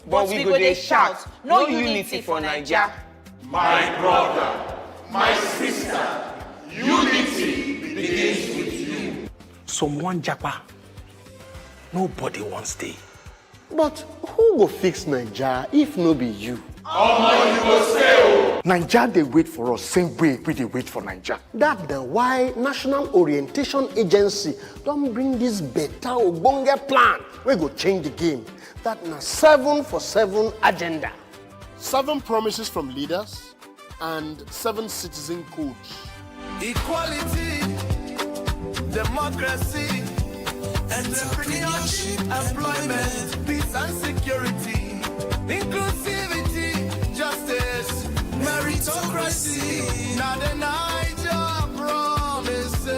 But we go dey shout, no unity for Naija. My brother, my sister, unity begins with you. Someone japa. Nobody wants stay. But who go fix Naija if no be you? Omo, you go stay o. Naija dey wait for us same way we dey wait for Naija. That's the why National Orientation Agency don bring this better ogbonge plan wey go change the game. That na 7 for 7 agenda. 7 promises from leaders and 7 citizen codes. Equality, democracy, entrepreneurship, employment, peace and security, inclusivity, justice, meritocracy. Now the Naija promises.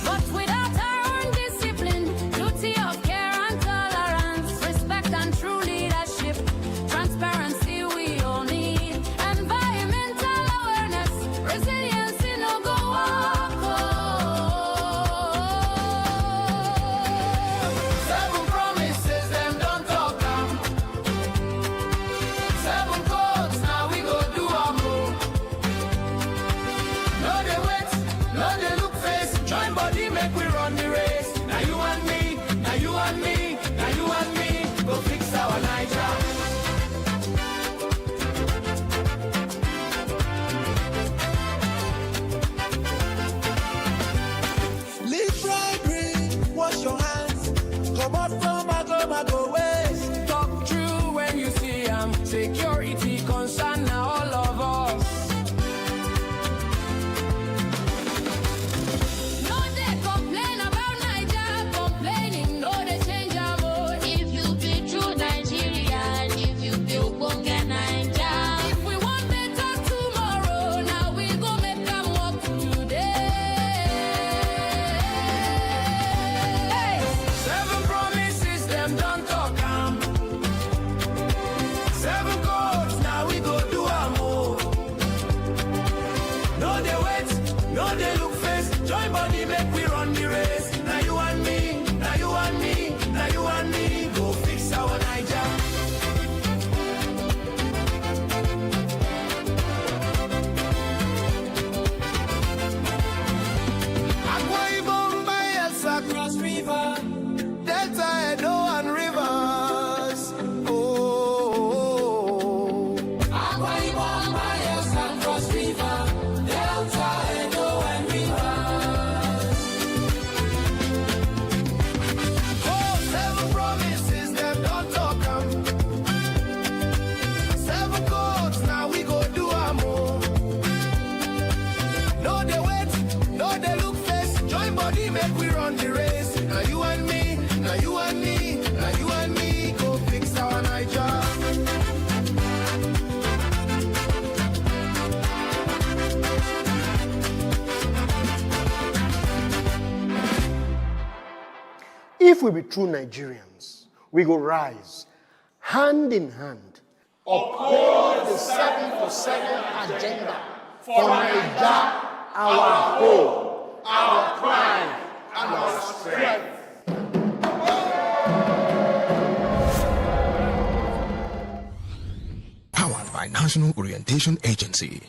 But without our own discipline, duty of care and tolerance, respect and true leadership, transparency we all need, environmental awareness, resilience in no go walk. 7 promises, them don't talk am. 7 codes, now we go do am o. No dey wait, no dey look face, join body make we run the race. Now you and me, now you and me, now you and me, go fix our Naija. Leave bribery, wash your hands, come out from mago ways. Talk true when you see security concern now all of us. No dey complain about Naija, complaining no dey change am o. If you be true Nigerian, if you be ogbonge Naija. If we want better tomorrow, now we go make am work today. 7 promises, them don't talk am. 7 codes, now we go do am o. No dey wait, no dey look face, join body make we run the race. Now you and me, now you and me, now you and me, go fix our Naija. Akwa Ibom, Bayelsa, Cross River, Delta, Edo, and Rivers. Oh, Akwa Ibom, Bayelsa, Cross River, Delta, Edo, and Rivers. Oh, 7 promises, them don't talk am. 7 codes, now we go do am o. No dey wait, no dey look face, join body make we run the race. Now you and me, now you and me, now you and me, go fix our Naija. If we be true Nigerians, we go rise hand in hand. Uphold the 7 for 7 agenda for Naija, our home, our pride, and our strength. Powered by National Orientation Agency.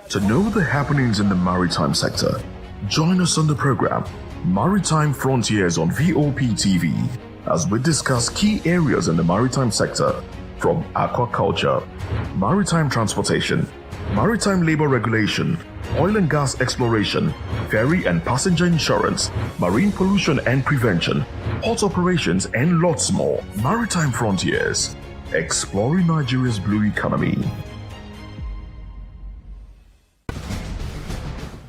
To know the happenings in the maritime sector, join us on the program Maritime Frontiers on VOP TV as we discuss key areas in the maritime sector from aquaculture, maritime transportation, maritime labor regulation, oil and gas exploration, ferry and passenger insurance, marine pollution and prevention, port operations, and lots more. Maritime Frontiers, exploring Nigeria's blue economy.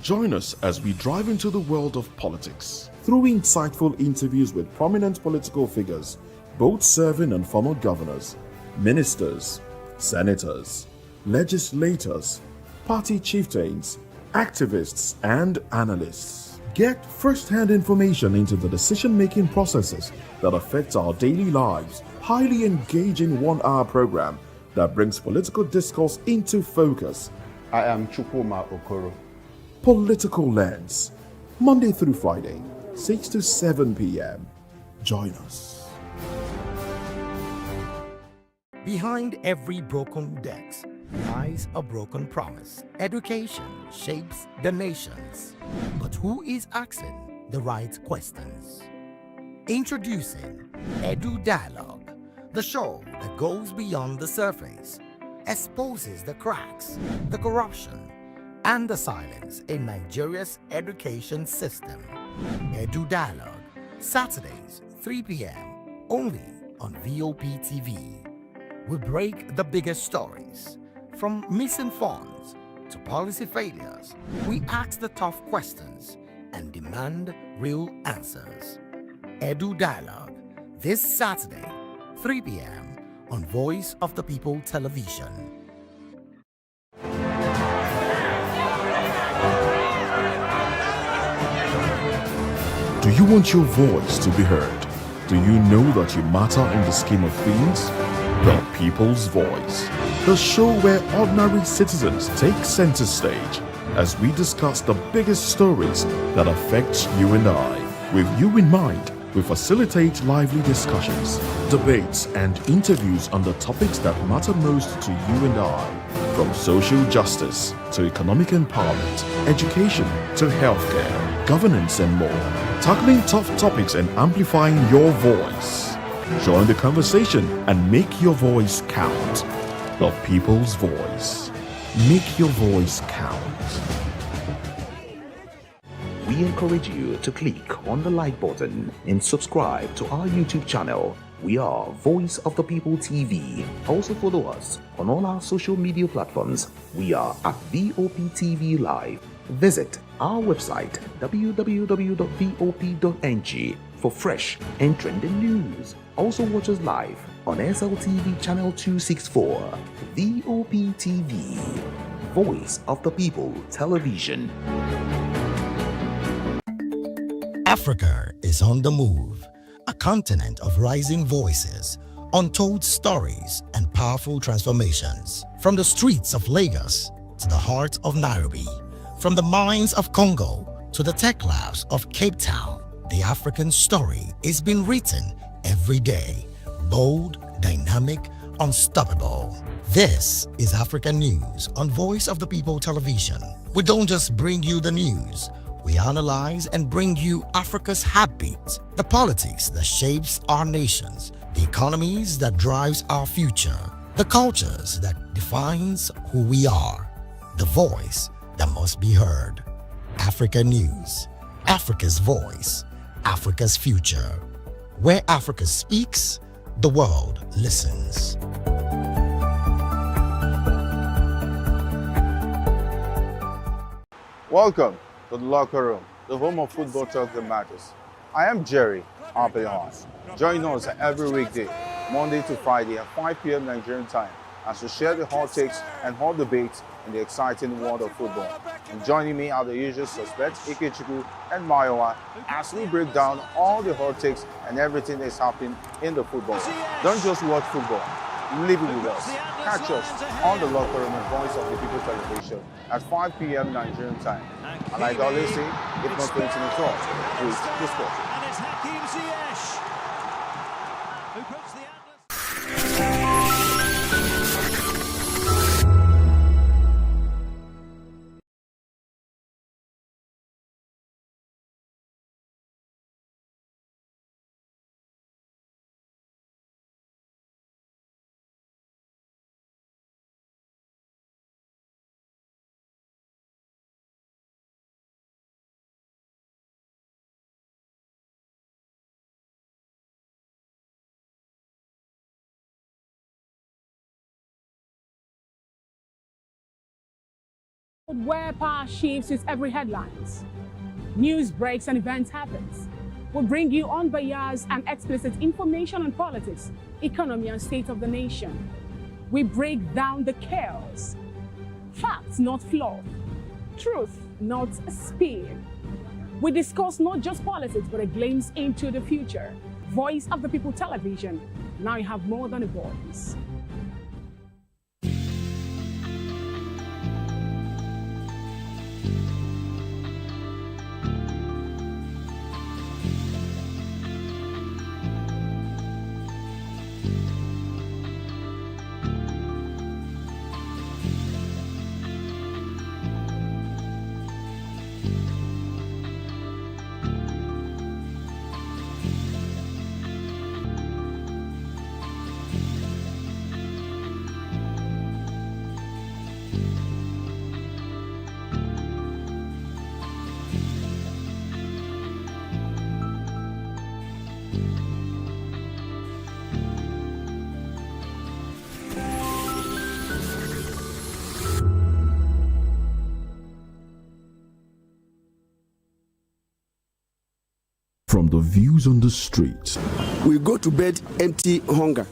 Join us as we drive into the world of politics through insightful interviews with prominent political figures, both serving and former governors, ministers, senators, legislators, party chieftains, activists, and analysts. Get first-hand information into the decision-making processes that affect our daily lives. Highly engaging one-hour program that brings political discourse into focus. I am Chukwuma Okoro. Political Lens, Monday through Friday, 6 to 7 p.m. Join us. Behind every broken desk lies a broken promise. Education shapes the nations. But who is asking the right questions? Introducing Edu Dialogue, the show that goes beyond the surface, exposes the cracks, the corruption, and the silence in Nigeria's education system. Edu Dialogue, Saturdays, 3 p.m., only on VOP TV. We break the biggest stories, from missing funds to policy failures. We ask the tough questions and demand real answers. Edu Dialogue, this Saturday, 3 p.m. on Voice of the People Television. Do you want your voice to be heard? Do you know that you matter in the scheme of things? The People's Voice, the show where ordinary citizens take center stage as we discuss the biggest stories that affect you and I. With you in mind, we facilitate lively discussions, debates, and interviews on the topics that matter most to you and I. From social justice to economic empowerment, education to healthcare, governance, and more. Tackling tough topics and amplifying your voice. Join the conversation and make your voice count. The People's Voice. Make your voice count. We encourage you to click on the like button and subscribe to our YouTube channel. We are Voice of the People TV. Also follow us on all our social media platforms. We are at VOP TV Live. Visit our website www.vop.ng for fresh and trending news. Also watch us live on SLTV channel 264, VOP TV, Voice of the People Television. Africa is on the move, a continent of rising voices, untold stories, and powerful transformations. From the streets of Lagos to the heart of Nairobi, from the mines of Congo to the tech labs of Cape Town, the African story is being written every day. Bold, dynamic, unstoppable. This is African News on Voice of the People Television. We don't just bring you the news. We analyze and bring you Africa's heartbeat, the politics that shapes our nations, the economies that drives our future, the cultures that defines who we are, the voice that must be heard. Africa News, Africa's voice, Africa's future. Where Africa speaks, the world listens. Welcome to the locker room, the home of football talk that matters. I am Jerry Arpelon. Join us every weekday, Monday to Friday at 5 p.m. Nigerian time, as we share the hot takes and hot debates in the exciting world of football. And joining me are the usual suspects, Ikechukwu and Mayowa, as we break down all the hot takes and everything that's happening in the football. Don't just watch football, live it with us. Catch us on the locker room and Voice of the People Television at 5 p.m. Nigerian time. And like I always say, if not going to the talk, please discuss. And it's Hakim Ziyech, who puts the Where power shifts its every headlines. News breaks and events happens. We'll bring you unbiased and explicit information on politics, economy, and state of the nation. We break down the chaos. Facts, not fluff. Truth, not spin. We discuss not just politics, but a glimpse into the future. Voice of the People Television. Now you have more than a voice. From the views on the street, we go to bed empty hunger,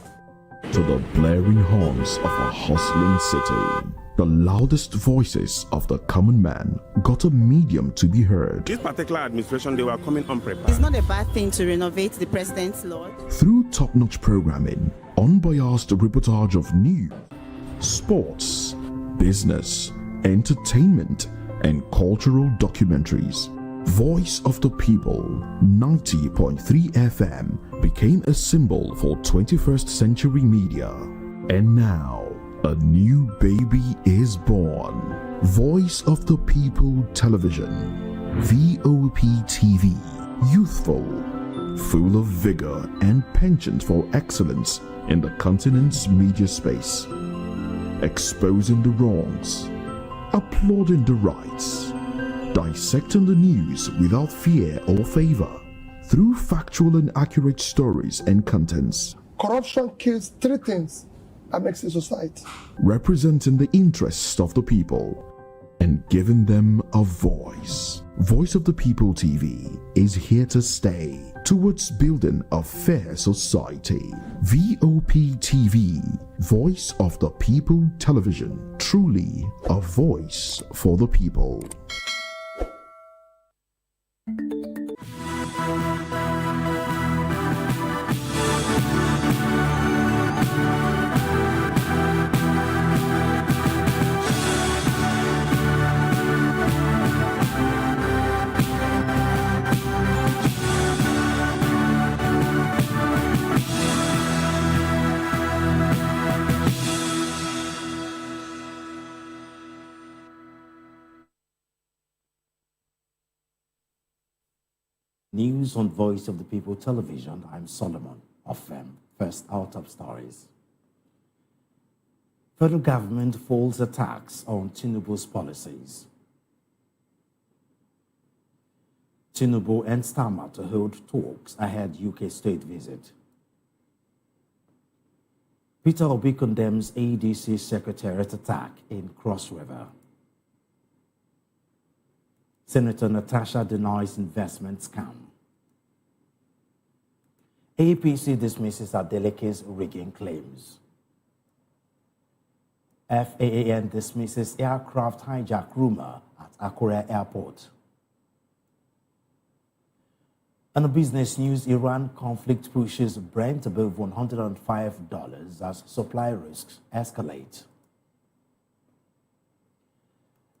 to the blaring horns of a hustling city, the loudest voices of the common man got a medium to be heard. This particular administration, they were coming unprepared. It's not a bad thing to renovate the president's lodge. Through top-notch programming, unbiased reportage of news, sports, business, entertainment, and cultural documentaries, Voice of the People 90.3 FM became a symbol for 21st century media. And now, a new baby is born. Voice of the People Television, VOP TV, youthful, full of vigor and penchant for excellence in the continent's media space, exposing the wrongs, applauding the rights, dissecting the news without fear or favor, through factual and accurate stories and contents. Corruption kills three things that makes a society. Representing the interests of the people and giving them a voice. Voice of the People TV is here to stay towards building a fair society. VOP TV, Voice of the People Television, truly a voice for the people. News on Voice of the People Television. I'm Solomon of First our top stories. Federal government folds attacks on Tinubu's policies. Tinubu and Starmer to hold talks ahead UK state visit. Peter Obi condemns ADC Secretariat attack in Cross River. Senator Natasha denies investment scam. APC dismisses Adeleke's rigging claims. FAAN dismisses aircraft hijack rumor at Akure Airport. And business news, Iran conflict pushes Brent above $105 as supply risks escalate.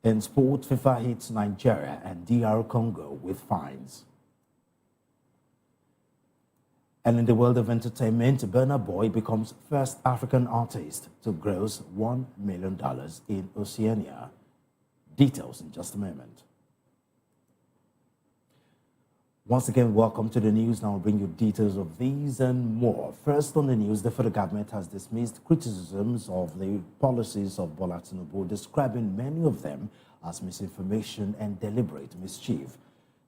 In sport, FIFA hits Nigeria and DR Congo with fines. And in the world of entertainment, Burna Boy becomes first African artist to gross $1 million in Oceania. Details in just a moment. Once again, welcome to the news. Now I'll bring you details of these and more. First on the news, the federal government has dismissed criticisms of the policies of Bola Tinubu, describing many of them as misinformation and deliberate mischief.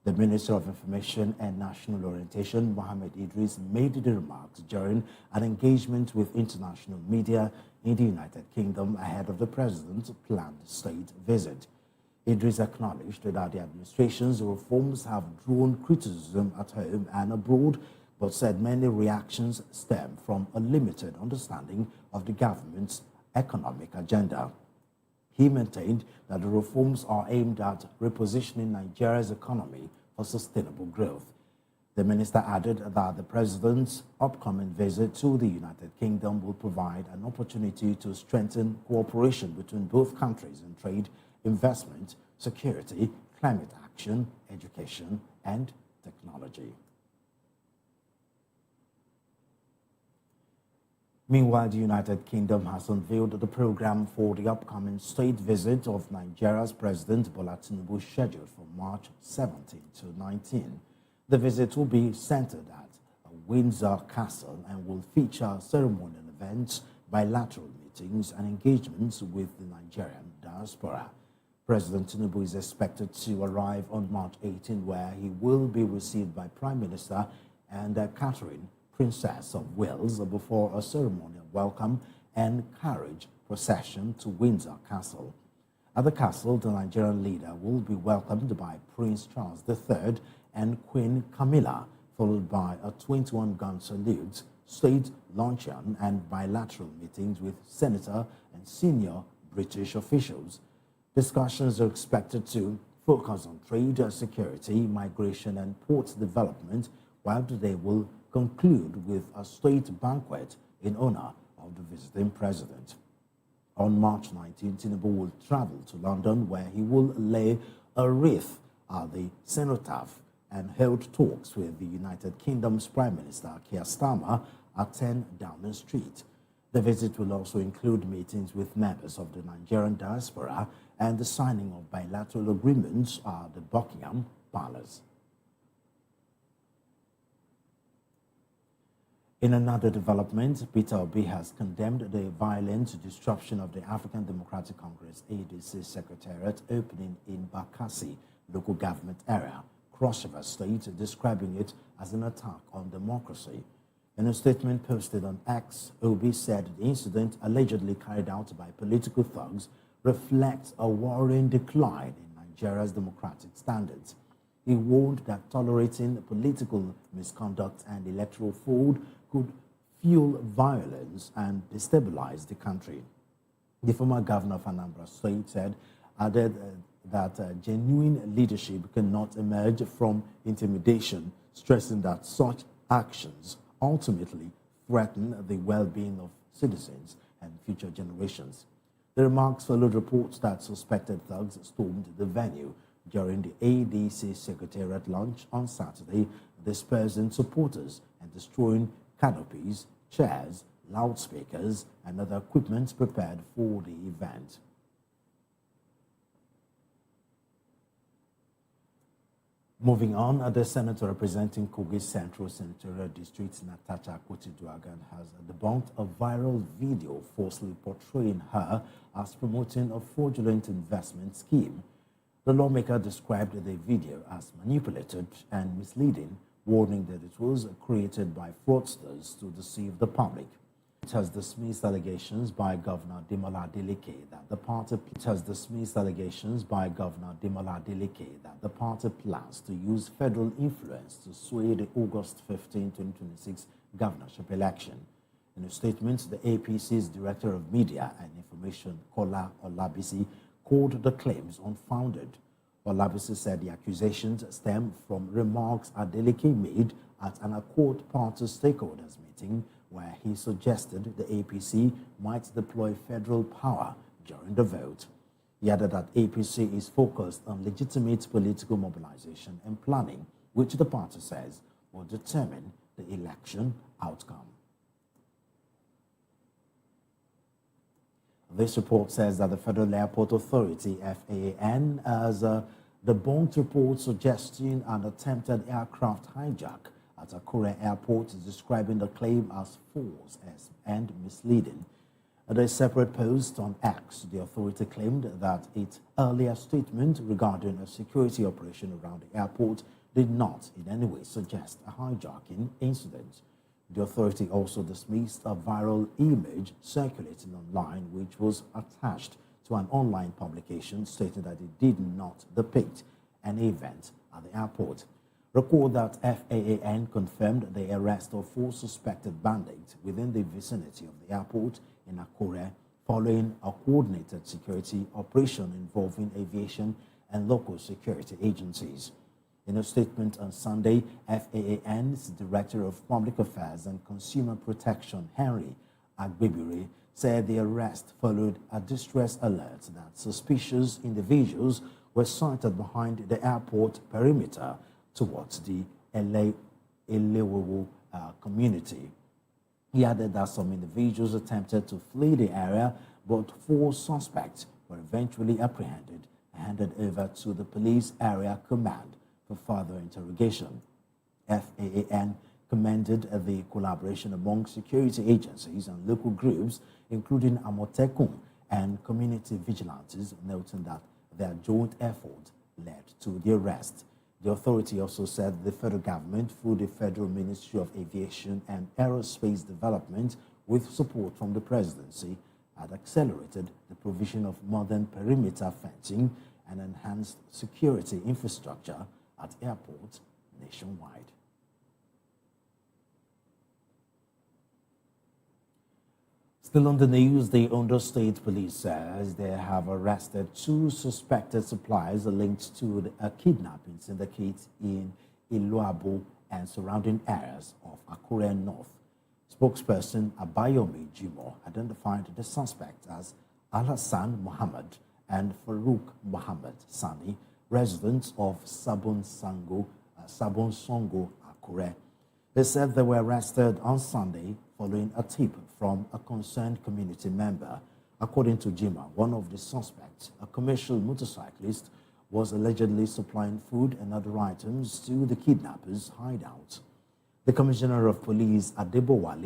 The Minister of Information and National Orientation, Mohammed Idris, made the remarks during an engagement with international media in the United Kingdom ahead of the president's planned state visit. Idris acknowledged that the administration's reforms have drawn criticism at home and abroad, but said many reactions stem from a limited understanding of the government's economic agenda. He maintained that the reforms are aimed at repositioning Nigeria's economy for sustainable growth. The minister added that the president's upcoming visit to the United Kingdom will provide an opportunity to strengthen cooperation between both countries in trade, investment, security, climate action, education, and technology. Meanwhile, the United Kingdom has unveiled the program for the upcoming state visit of Nigeria's President Bola Tinubu, scheduled for March 17 to 19. The visit will be centered at Windsor Castle and will feature ceremonial events, bilateral meetings, and engagements with the Nigerian diaspora. President Tinubu is expected to arrive on March 18, where he will be received by Prime Minister and Catherine, Princess of Wales, before a ceremonial welcome and carriage procession to Windsor Castle. At the castle, the Nigerian leader will be welcomed by Prince Charles III and Queen Camilla, followed by a 21-gun salute, state luncheon, and bilateral meetings with senator and senior British officials. Discussions are expected to focus on trade, security, migration, and port development, while they will conclude with a state banquet in honor of the visiting president. On March 19, Tinubu will travel to London, where he will lay a wreath at the cenotaph and held talks with the United Kingdom's Prime Minister Keir Starmer at 10 Dowman Street. The visit will also include meetings with members of the Nigerian diaspora and the signing of bilateral agreements at the Buckingham Palace. In another development, Peter Obi has condemned the violent disruption of the African Democratic Congress ADC Secretariat opening in Bakassi, local government area, Cross River State, describing it as an attack on democracy. In a statement posted on X, Obi said the incident, allegedly carried out by political thugs, reflects a worrying decline in Nigeria's democratic standards. He warned that tolerating political misconduct and electoral fraud could fuel violence and destabilize the country. The former governor of Anambra State added that genuine leadership cannot emerge from intimidation, stressing that such actions ultimately threaten the well-being of citizens and future generations. The remarks followed reports that suspected thugs stormed the venue during the ADC Secretariat launch on Saturday, dispersing supporters and destroying canopies, chairs, loudspeakers, and other equipment prepared for the event. Moving on, the senator representing Kogi Central Senatorial District, Natasha Akpoti-Duagan, has debunked a viral video falsely portraying her as promoting a fraudulent investment scheme. The lawmaker described the video as manipulated and misleading, warning that it was created by fraudsters to deceive the public. It has dismissed allegations by Governor Demola Adeleke that the party plans to use federal influence to sway the August 15, 2026 governorship election. In a statement, the APC's Director of Media and Information, Kola Olabisi, called the claims unfounded. Olabisi said the accusations stem from remarks Adeleke made at an Accord Party stakeholders meeting, where he suggested the APC might deploy federal power during the vote. He added that APC is focused on legitimate political mobilization and planning, which the party says will determine the election outcome. This report says that the Federal Airport Authority, FAAN, has debunked reports suggesting an attempted aircraft hijack at Akure Airport, describing the claim as false and misleading. In a separate post on X, the authority claimed that its earlier statement regarding a security operation around the airport did not in any way suggest a hijacking incident. The authority also dismissed a viral image circulating online, which was attached to an online publication stating that it did not depict any event at the airport. Recall that FAAN confirmed the arrest of 4 suspected bandits within the vicinity of the airport in Akure following a coordinated security operation involving aviation and local security agencies. In a statement on Sunday, FAAN's Director of Public Affairs and Consumer Protection, Henry Agbebire, said the arrest followed a distress alert that suspicious individuals were sighted behind the airport perimeter towards the Elewewo community. He added that some individuals attempted to flee the area, but 4 suspects were eventually apprehended and handed over to the police area command for further interrogation. FAAN commended the collaboration among security agencies and local groups, including Amotekun and community vigilantes, noting that their joint effort led to the arrest. The authority also said the federal government, through the Federal Ministry of Aviation and Aerospace Development, with support from the presidency, had accelerated the provision of modern perimeter fencing and enhanced security infrastructure at airports nationwide. Still on the news, the Ondo State Police says they have arrested 2 suspected suppliers linked to a kidnapping syndicate in Iluabo and surrounding areas of Akure North. Spokesperson Abayomi Jimo identified the suspects as Al-Hassan Muhammad and Farouk Muhammad Sani, residents of Sabon Songo, Akure. They said they were arrested on Sunday following a tip from a concerned community member. According to Jima, one of the suspects, a commercial motorcyclist, was allegedly supplying food and other items to the kidnappers' hideout. The Commissioner of Police, Adebowale